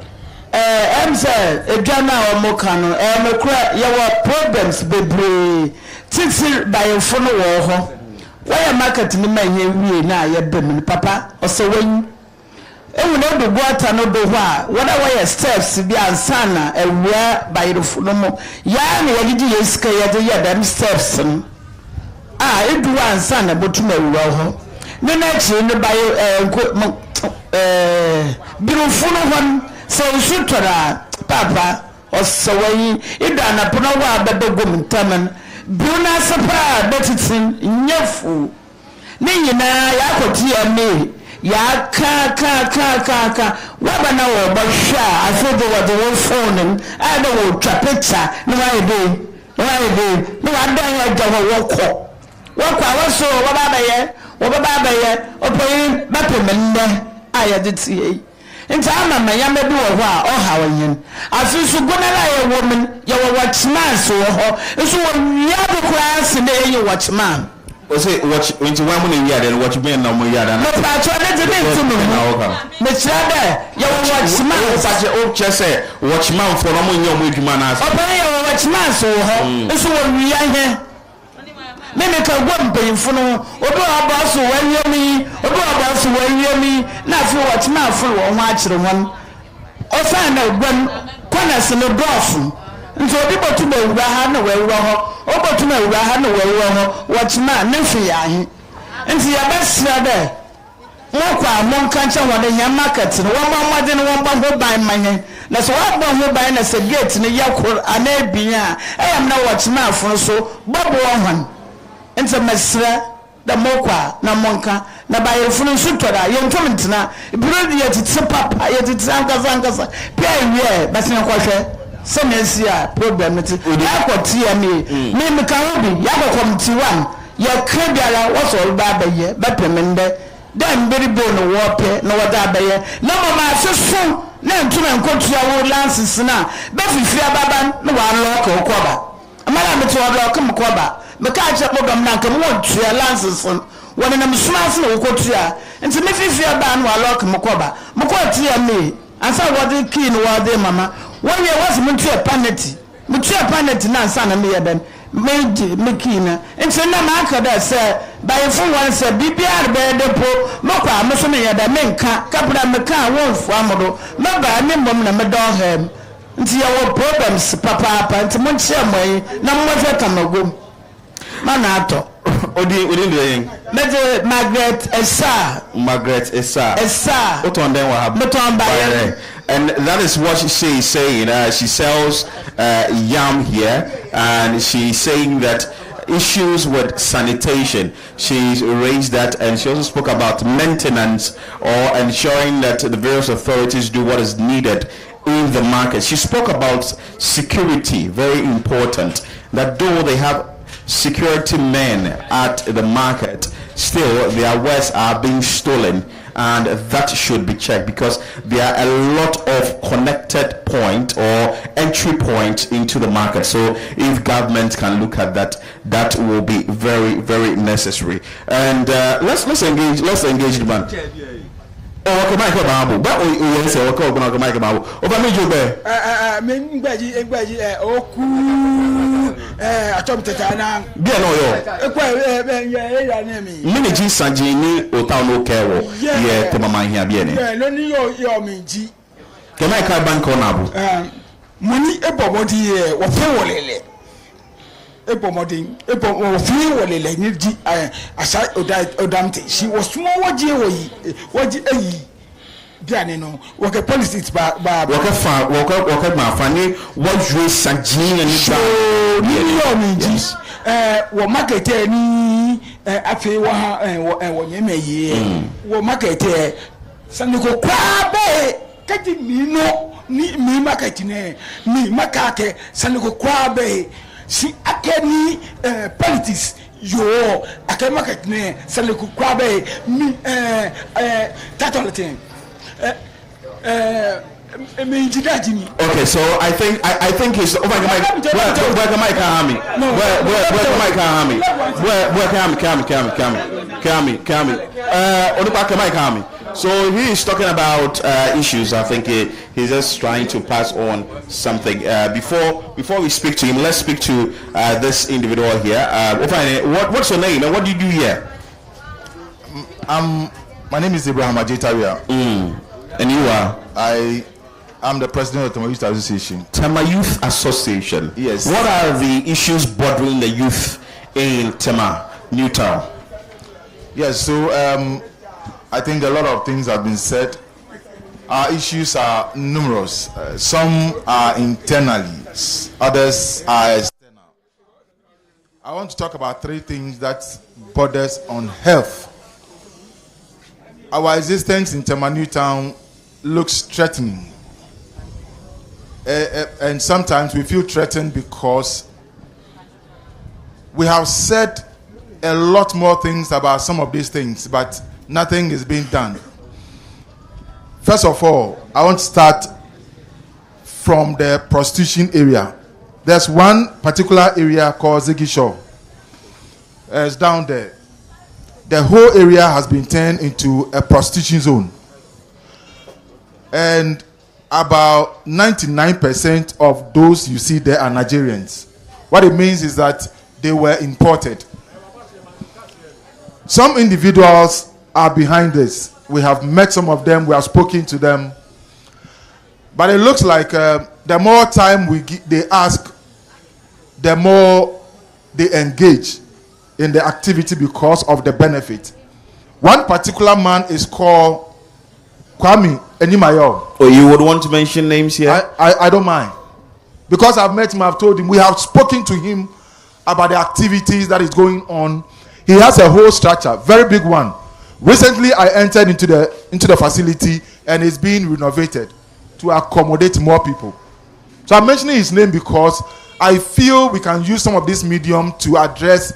say edwana o mo kan no me kura ye wo problems bebre titi by fono wo ho why market ni ma ye wie na ye bem papa o se wan ewu no do water no do ho a wada why steps bi ansana ewia by fono mo ya na ye di yeska ye de ye dem steps no edu ansa na botum awura ho ne na chi ne bayo birufu no hon so sutura papa osawai ida na pono wa bebe gomtaman biuna sapa betitin nyafu ne nyina ya koti ya me ya ka waba na wo bosha afodo wo the phone ada wo twa picture no wa ebe no wa dan ya jawo woko wakwa waso wababaye opoyin bapemenne ayedetiye nti ama manyame bi wo ho a ohawanyen afisu gonala ye woman ye wo watchman so ho nso wo wiado class na ye watchman o say watch when you want money here then watch me na mo here na pa cho de de ntuno me chira ye wo watchman o pa che o che say watchman for no mo nya mo edwuma na opoyin ye wo watchman so ho nso wo wiahe meme ka gwampenfo no odo abaso wanyemi na fi watchman fo wo ho akire won o fa na gwam kwana se no dofu nso odi botu na wura ha na wura ho o botu na wura ha na wura ho watchman ne fi yahe nti ya besra de mo kwa mo nka nche wode nya market no wo ma de no wo ba ho ban manye na so wa ba ho ban na se gate ne yakor ana bia am na watchman afon so bobo hwan ente mesra da mokwa na monka na ba yerfunu so tora yentom ntena brodi ye titse papa ye titse ankasa pia wie basen kwahwe se na a problem ti yakoti me ka hobi yakokomti 1 ye krebiala waso ba baye ba pemende dan beri bo no wope no wada baye na mama sesu na ntuma nkotua wo lances na ba fifia baba no wa lock okoba amara me to lock m koba me ka che program na nka mo tua lances wona na msumas na wokotua nti me fifia ba no wa lock m koba mo ko tia me ansa wode key no wode mama one year was me tua paneti na ansa na me yeben mekina nti na maka da se by phone one se BBR be depo mokwa meso me yada menka kapra meka wonfu amodo maba ne mbom na medon hem nti ya wo problems papa nti mo nche moyi na mo fe kamagom mana ato odi ndo meje Margaret Esa what on then what happened and that is what she is saying. She sells yam here, and she's saying that issues with sanitation, she's raised that, and she also spoke about maintenance or ensuring that the various authorities do what is needed in the market. She spoke about security, very important, that though they have security men at the market, still their wares are being stolen, and that should be checked because there are a lot of connected point or entry points into the market. So if government can look at that, that will be very, very necessary. And let's engage the man. Oh, okay, Michael Babu. But we say, okay, Michael Babu. Over me, Jobe. Bien no yo. Mini ji sanjini otano kewo. Ye te mama hia bien. No ni yo minji. Ke Michael bank on abu. Muni ebomodi wo fe wolele. Ebomodi wo fe wolele ni di asa odamte. She was small waji eyi. Biane no work politics ba work ma fani what you sanjini ni ba ni yo minji wo market ni afi wo ha wo nyemeye wo market saniko kwa be kati mi market ne mi makake saniko kwa be si akeni politics yo ake market ne saniko kwa be mi tatolatin okay, so I think it's over the mic. Where the mic can me? Where the mic can me? Where can me? So he is talking about issues. I think he's just trying to pass on something. Before we speak to him, let's speak to this individual here. What's your name and what do you do here? My name is Ibrahim Ajitaria. And you are? I am the president of the Tema Youth Association. Tema Youth Association? Yes. What are the issues bothering the youth in Tema, Newtown? Yes, so I think a lot of things have been said. Our issues are numerous. Some are internally, others are external. I want to talk about 3 things that borders on health. Our existence in Tema Newtown looks threatening. And sometimes we feel threatened because we have said a lot more things about some of these things, but nothing is being done. First of all, I want to start from the prostitution area. There's one particular area called Zigishaw. It's down there. The whole area has been turned into a prostitution zone. And about 99% of those you see there are Nigerians. What it means is that they were imported. Some individuals are behind this. We have met some of them, we have spoken to them. But it looks like the more time they ask, the more they engage in the activity because of the benefit. One particular man is called Kwame Enimayo. Oh, you would want to mention names here? I don't mind. Because I've met him, I've told him, we have spoken to him about the activities that is going on. He has a whole structure, very big one. Recently, I entered into the facility and it's being renovated to accommodate more people. So I'm mentioning his name because I feel we can use some of this medium to address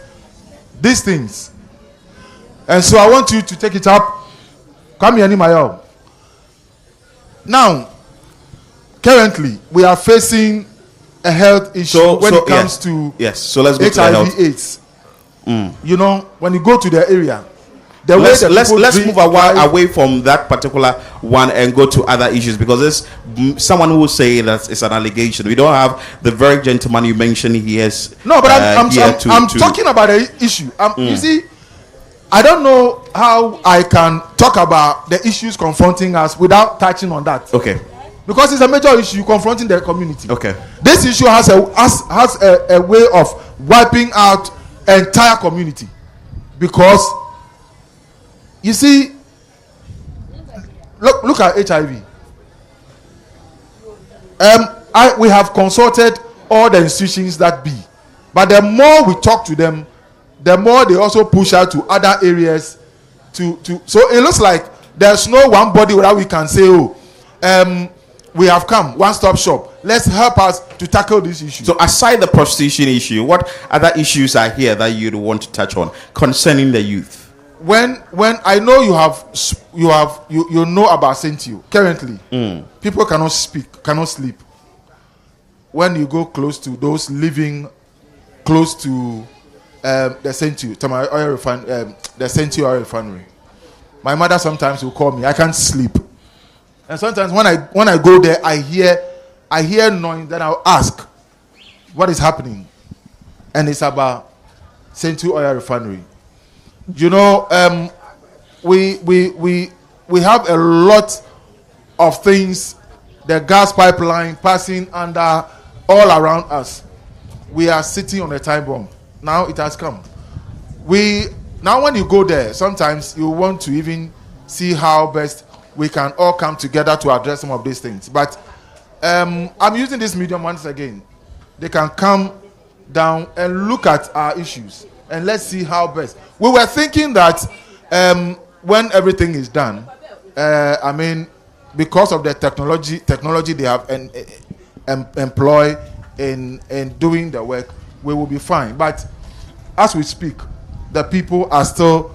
these things. And so I want you to take it up. Kwame Enimayo. Now, currently, we are facing a health issue when it comes to so let's go to HIV/AIDS. You know, when you go to the area, let's move away from that particular one and go to other issues, because there's someone who will say that it's an allegation. We don't have the very gentleman you mentioned here. No, but I'm talking about the issue. You see, I don't know how I can talk about the issues confronting us without touching on that. Okay. Because it's a major issue confronting the community. Okay. This issue has a way of wiping out entire community. Because you see, look at HIV. We have consulted all the institutions that be, but the more we talk to them, the more they also push out to other areas. So it looks like there's no one body where we can say, we have come, one-stop shop. Let's help us to tackle this issue. So aside the prostitution issue, what other issues are here that you'd want to touch on concerning the youth? When I know you know about Sentio currently, people cannot speak, cannot sleep. When you go close to those living close to the Sentio, the Sentio oil refinery, my mother sometimes will call me. I can't sleep, and sometimes when I go there, I hear noise. Then I'll ask, what is happening? And it's about Sentio oil refinery. You know, we have a lot of things, the gas pipeline passing under all around us. We are sitting on a time bomb. Now it has come. Now when you go there, sometimes you want to even see how best we can all come together to address some of these things. But I'm using this medium once again. They can come down and look at our issues. And let's see how best. We were thinking that when everything is done, because of the technology they have employ in doing the work, we will be fine. But as we speak, the people are still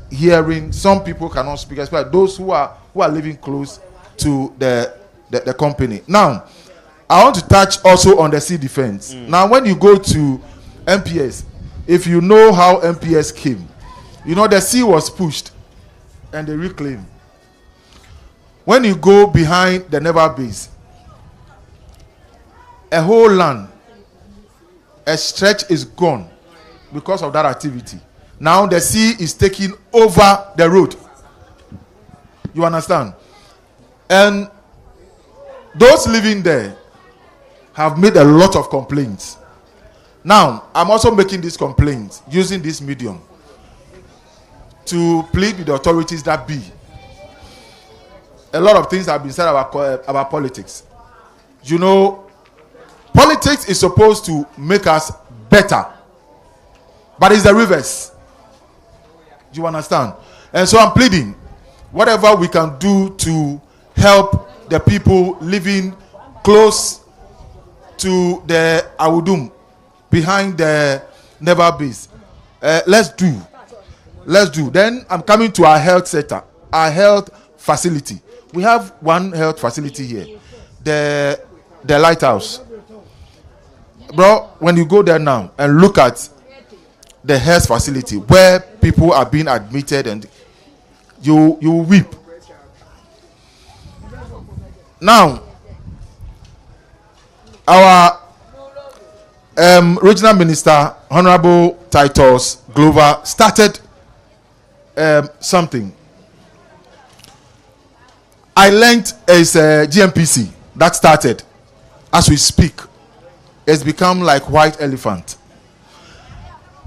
hearing. Some people cannot speak, especially those who are living close to the company. Now, I want to touch also on the sea defense. Now, when you go to MPS, if you know how MPS came, you know the sea was pushed and they reclaimed. When you go behind the naval base, a whole land, a stretch is gone because of that activity. Now the sea is taking over the road. You understand? And those living there have made a lot of complaints. Now, I'm also making this complaint using this medium to plead with the authorities that be. A lot of things have been said about politics. You know, politics is supposed to make us better, but it's the reverse. You understand? And so I'm pleading, whatever we can do to help the people living close to the Awudum, behind the naval base, let's do. Then I'm coming to our health center, our health facility. We have one health facility here, the lighthouse. Bro, when you go there now and look at the health facility where people are being admitted, and you weep. Now, our regional minister, Honorable Titus Glover, started something. I learned as a GMPC that started. As we speak, it's become like white elephant.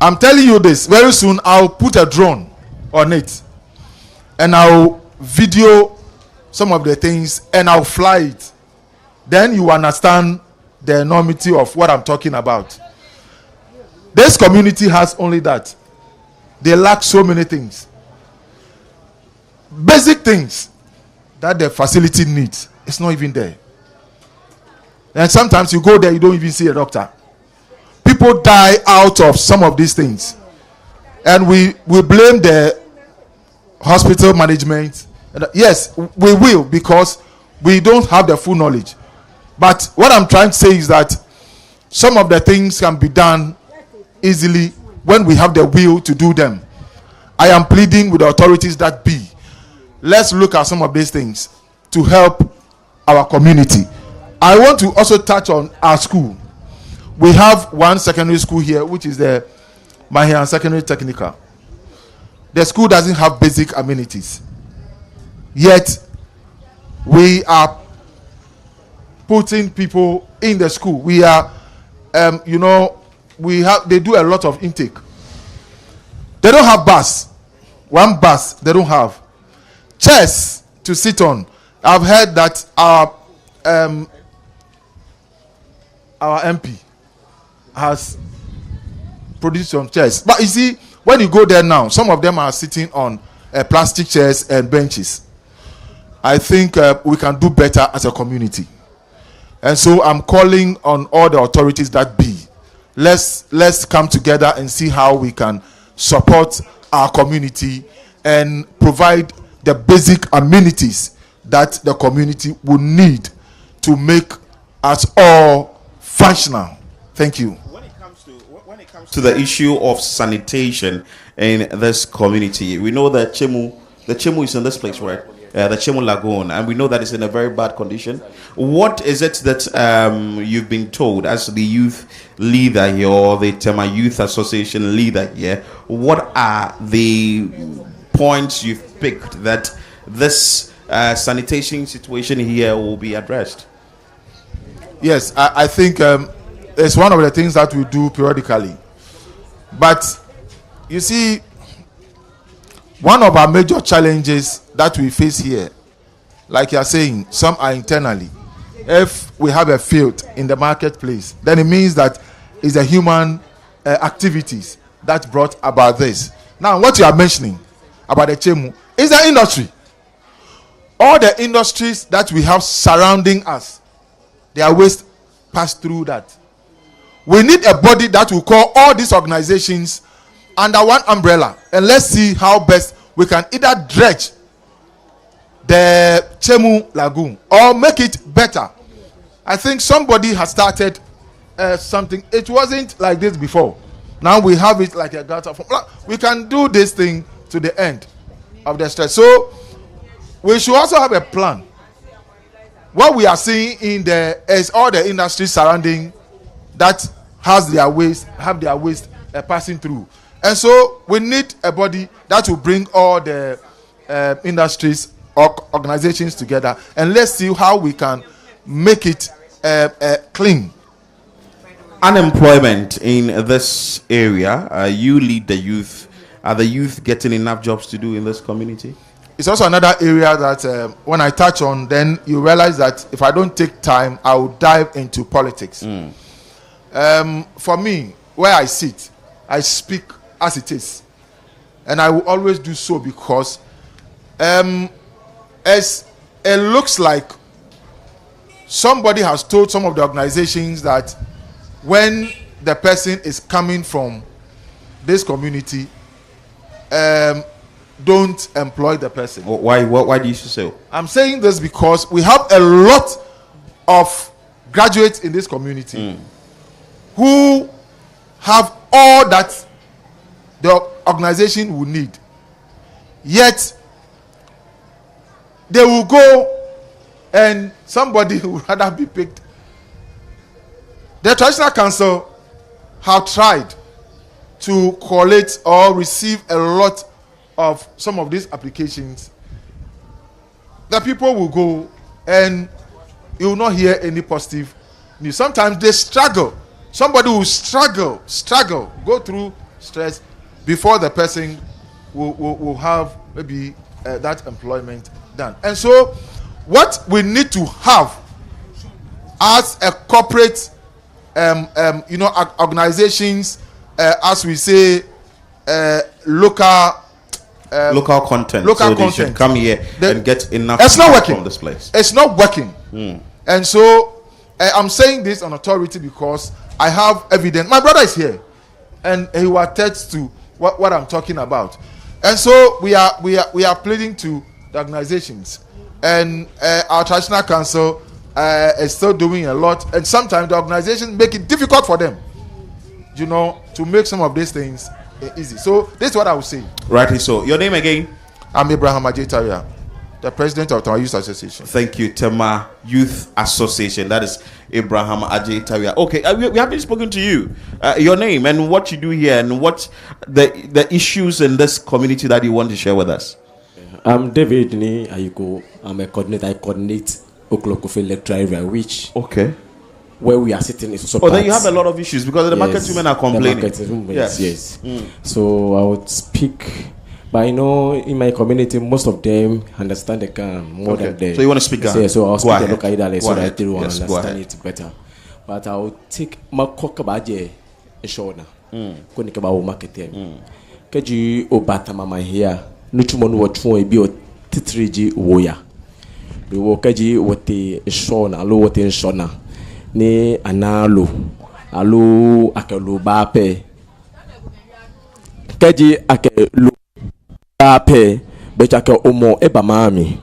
I'm telling you this, very soon I'll put a drone on it and I'll video some of the things and I'll fly it. Then you understand the enormity of what I'm talking about. This community has only that. They lack so many things. Basic things that the facility needs. It's not even there. And sometimes you go there, you don't even see a doctor. People die out of some of these things. And we blame the hospital management. And yes, we will, because we don't have the full knowledge. But what I'm trying to say is that some of the things can be done easily when we have the will to do them. I am pleading with the authorities that be. Let's look at some of these things to help our community. I want to also touch on our school. We have one secondary school here, which is the Mahian Secondary Technical. The school doesn't have basic amenities. Yet, we are putting people in the school. We are, they do a lot of intake. They don't have bus. One bus, they don't have. Chairs to sit on. I've heard that our MP has produced some chairs. But you see, when you go there now, some of them are sitting on plastic chairs and benches. I think we can do better as a community. And so I'm calling on all the authorities that be. Let's come together and see how we can support our community and provide the basic amenities that the community will need to make us all functional. Thank you. When it comes to the issue of sanitation in this community, we know that the Chemu is in this place, right? The Chemu Lagoon, and we know that it's in a very bad condition. What is it that you've been told as the youth leader here, or the Tema Youth Association leader here? What are the points you've picked that this sanitation situation here will be addressed? Yes, I think it's one of the things that we do periodically. But you see, one of our major challenges that we face here, like you are saying, some are internally. If we have a field in the marketplace, then it means that it's the human activities that brought about this. Now, what you are mentioning about the Chemu is the industry. All the industries that we have surrounding us, their waste pass through that. We need a body that will call all these organizations under one umbrella, and let's see how best we can either dredge the Chemu Lagoon or make it better. I think somebody has started something. It wasn't like this before. Now we have it like a gutter. We can do this thing to the end of the stretch. So we should also have a plan. What we are seeing in there is all the industries surrounding that have their waste passing through. And so we need a body that will bring all the industries or organizations together, and let's see how we can make it clean. Unemployment in this area, you lead the youth. Are the youth getting enough jobs to do in this community? It's also another area that when I touch on, then you realize that if I don't take time, I will dive into politics. For me, where I sit, I speak as it is, and I will always do so, because as it looks like somebody has told some of the organizations that when the person is coming from this community, don't employ the person. Why do you say so? I'm saying this because we have a lot of graduates in this community who have all that the organization will need, yet they will go and somebody would rather be picked. The traditional council have tried to collate or receive a lot of some of these applications. The people will go and you will not hear any positive news. Sometimes they struggle. Somebody will struggle, go through stress before the person will have maybe that employment done. And so what we need to have as a corporate, organizations, as we say, local content. Local so content. They should come here and get enough. It's not working from this place. It's not working, and so I'm saying this on authority because I have evidence. My brother is here, and he will attest to what I'm talking about. And so we are pleading to the organizations, and our traditional council is still doing a lot. And sometimes the organizations make it difficult for them, to make some of these things easy. So this is what I would say. Rightly so. Your name again? I'm Abraham Ajetaria, the president of Tema Youth Association. Thank you, Tema Youth Association. That is Abraham Ajetaria. Okay, we haven't spoken to you. Your name and what you do here, and what the issues in this community that you want to share with us. I'm David Nii Ayuko. I'm a coordinator. I coordinate Oklokofe Electoral area, which where we are sitting is also. Then you have a lot of issues because the market women are complaining. The market women, yes. So I would speak. But in my community, most of them understand the Ghana more than them. So you want to speak Ghana? So I'll speak the local dialect so that they will understand it better. But I will take my kokabaje shona. Konikaba o market. Keji obata mama here. Nutumonu watchon ebi o titriji woya. We will keji wote shona, alo wote shona. Ni analo, alo akelo bape. Keji akelo bape, bechake omo eba mami.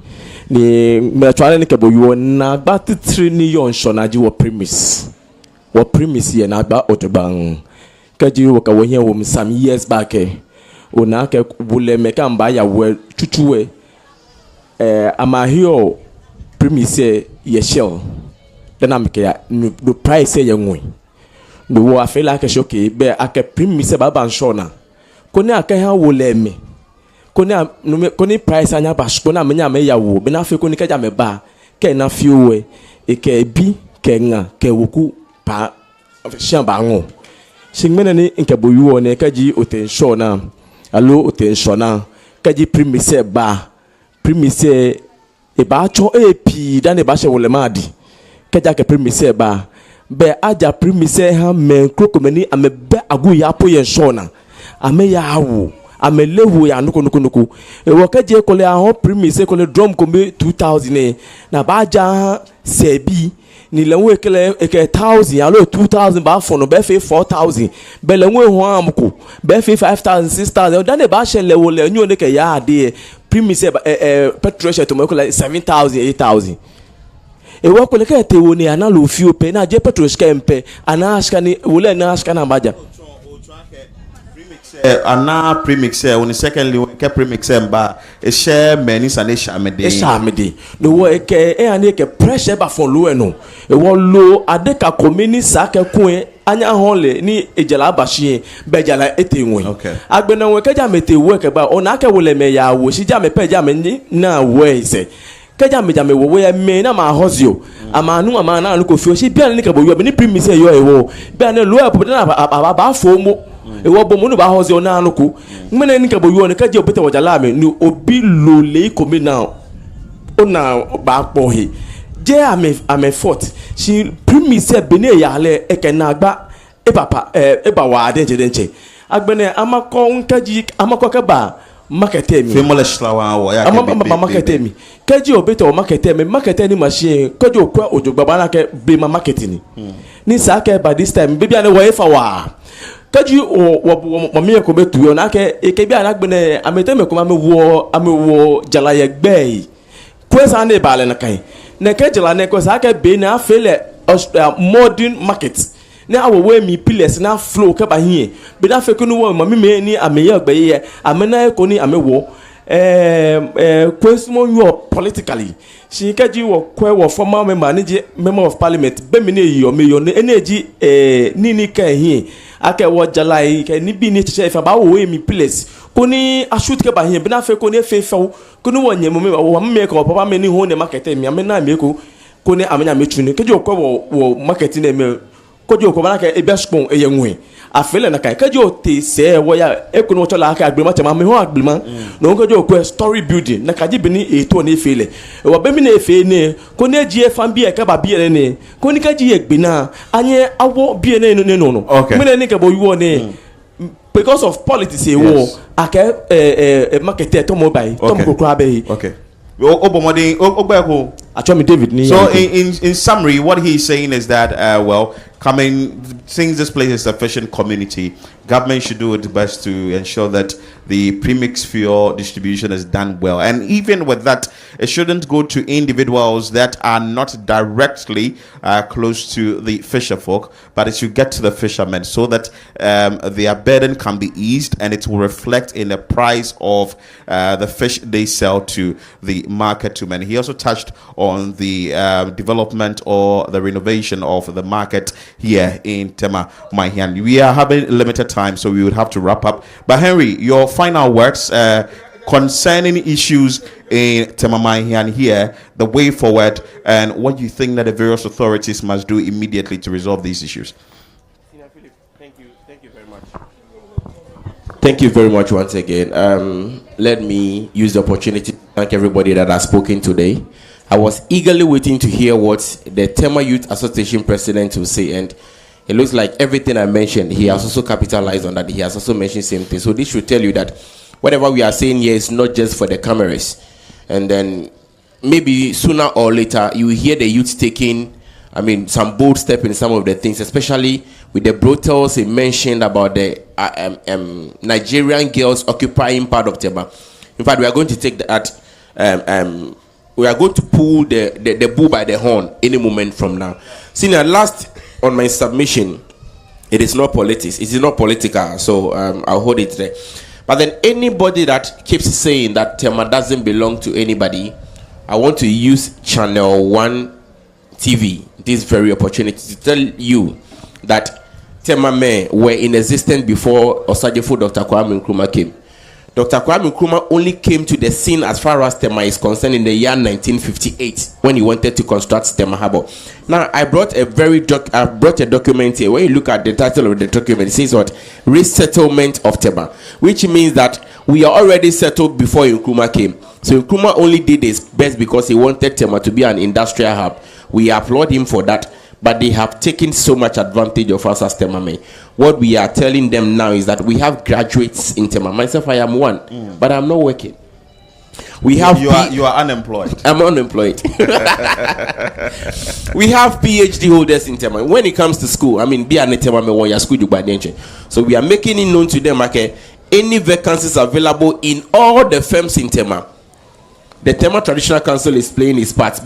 Ni mechwale ni kebo yuo na ba titri ni yon shona ji wo premise. Wo premise ye na ba otobang. Keji waka wohia wo some years back. Ona ke bule meka mba ya we chuchuwe. Amahio premise ye shell. Then I'm the price say young. The war I feel like a shock, but I can premise about Shona. Kone aka wole me. Kone price anya bashkona menya me yawo. Bena fe kone kaja me ba. Ke na fiwe. Eke bi ke nga ke wuku pa shamba ngo. Shingmene ni nke boyu one kaji oten Shona. Alo oten Shona. Kaji premise ba. Premise e ba cho pi dan e ba she wole madi. Keja ke premise ba be aja premise ha men krokomani ame be agu ya po yen shona ame ya awu ame lewu ya nuku e wo keje kole ahon premise kole drum ko be 2000 na ba aja sebi ni lewu ekele 1000 alo 2000 ba fono be fe 4000 be lewu ho amko be fe 5000 6000 dan e ba she lewu le nyu ne ke ya ade premise petrol she to me kole 7000 8000 e wako leke teoni analo fio pe na je petroshka mpe anashka ni wole na ashka na baja ana premix on secondly ke premix mba e share many Sanitation amede no wo ke ani ke pressure ba fon lo eno e wo lo adeka komini sake kun anya honle ni ejala bashi bejala etenwe agbena won ke ja mete wo ke ba ona ke wole me ya wo si ja me pe ja me na wo ise keja mejame wo ya me na ma hozio amanu amana no ko fio si bia ni ka bo yo be ni premise yo ewo bia na lo apo na ba fo mo ewo bo mo no ba hozio na anuko mene ni ka bo yo ne keja obete wajala me ni obi lo le ko me na ona ba po he je ame fort si premise be ne ya le eke na agba e papa e ba wa denche agbene amako nkaji amako ke ba marketemi famous flower wo ya ke marketemi keji obeto marketemi machine keji okwa ojogbaba na ke be marketing ni sa ke by this time baby ana wo efa wa keji wo mi ko betu yo na ke ke bi ana gbene ameteme ko amewo jalaye gbe kwesa na bale na kai na ke jala na ko sa ke be na fele modern market na awowe mi pillars na flow ke ba hie be na fe ko no wo mami me ni ameye ogbe ye amena ko ni amewo question you politically she keji wo kwe wo former member of parliament be me yo energy nini ka hie ake wo jalai ke ni bi ni che fa ba wo mi pillars ko ni ashoot ke ba hie be na fe ko ni fe fa ko ni wo nyemo me wo me ko papa me ni ho ne market mi amena me ko ni amenya me tuni keji wo kwe wo market na me kojo ko bana ke ebiaspon eyenwe afele na kai kajo te se wo ya ekunu cho la ka agbema chama me ho agbema no kajo ko story building na kaji bini eto na efele wo be mi na efe ne ko na gie fan bi e ka ba bi ne ko ni kaji egbina anye awo bi ne no okay. me ne ka bo yuo ne because of politics e wo aka market to mobile to mokro abe okay. David. So in summary, what he's saying is that since this place is a fishing community, government should do its best to ensure that the premix fuel distribution is done well. And even with that, it shouldn't go to individuals that are not directly close to the fisher folk, but it should get to the fishermen so that their burden can be eased and it will reflect in the price of the fish they sell to the market to men. He also touched on the development or the renovation of the market here in Tema Maihian. We are having limited time, so we would have to wrap up. But Henry, your final words concerning issues in Tema Maihian here, the way forward, and what you think that the various authorities must do immediately to resolve these issues. Thank you very much. Thank you very much once again. Let me use the opportunity to thank everybody that has spoken today. I was eagerly waiting to hear what the Tema Youth Association president will say, and it looks like everything I mentioned, he has also capitalized on that. He has also mentioned the same thing. So this should tell you that whatever we are saying here is not just for the cameras. And then maybe sooner or later, you will hear the youth taking, some bold step in some of the things, especially with the brothels he mentioned about the Nigerian girls occupying part of Tema. In fact, we are going to take that, we are going to pull the bull by the horn any moment from now. Senior, last on my submission, it is not politics. It is not political, so I'll hold it there. But then anybody that keeps saying that Tema doesn't belong to anybody, I want to use Channel 1 TV, this very opportunity, to tell you that Tema men were in existence before Osajefo Dr. Kwame Nkrumah came. Dr. Kwame Nkrumah only came to the scene as far as Tema is concerned in the year 1958 when he wanted to construct Tema Harbour. Now, I brought a document here. When you look at the title of the document, it says what? Resettlement of Tema, which means that we are already settled before Nkrumah came. So Nkrumah only did his best because he wanted Tema to be an industrial hub. We applaud him for that. But they have taken so much advantage of us as Tema men. What we are telling them now is that we have graduates in Tema. Myself, I am one, but I'm not working. We have you are unemployed. I'm unemployed. We have PhD holders in Tema. When it comes to school, be an Tema men when your school do by nature. So we are making it known to them, any vacancies available in all the firms in Tema. The Tema Traditional Council is playing its part.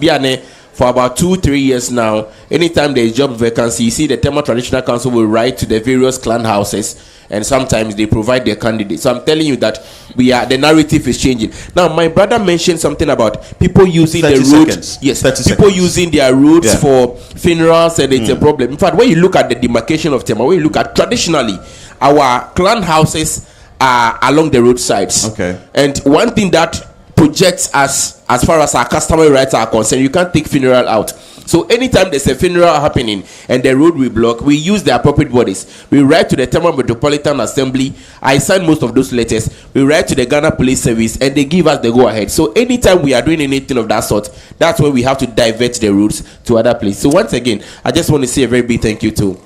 For about 2-3 years now, anytime there is job vacancy, you see the Tema Traditional Council will write to the various clan houses, and sometimes they provide their candidates. So I'm telling you that the narrative is changing. Now, my brother mentioned something about people using the roads. Yes, people using their roads for funerals, and it's a problem. In fact, when you look at the demarcation of Tema, when you look at traditionally, our clan houses are along the roadsides. Okay. And one thing that projects us as far as our customary rights are concerned, you can't take funeral out. So anytime there's a funeral happening and the road we block, we use the appropriate bodies. We write to the Tema Metropolitan Assembly. I sign most of those letters. We write to the Ghana Police Service, and they give us the go ahead. So anytime we are doing anything of that sort, that's when we have to divert the routes to other places. So once again, I just want to say a very big thank you to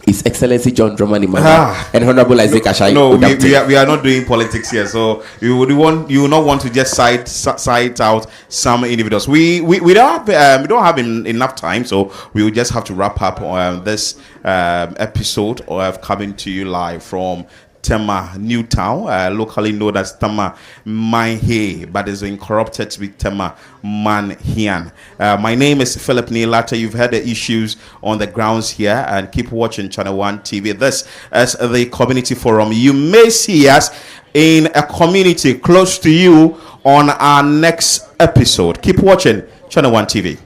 His Excellency John Dramani Mahama and Honorable Isaac Ashai. No, we are not doing politics here, so you will not want to just cite out some individuals. We don't have enough time, so we will just have to wrap up this episode of coming to you live from Tema Newtown, locally known as Tema Maihe, but is incorrupted with Tema Manhian. My name is Philip Nii Lartey. You've heard the issues on the grounds here, and keep watching Channel 1 TV. This is the community forum. You may see us in a community close to you on our next episode. Keep watching Channel 1 TV.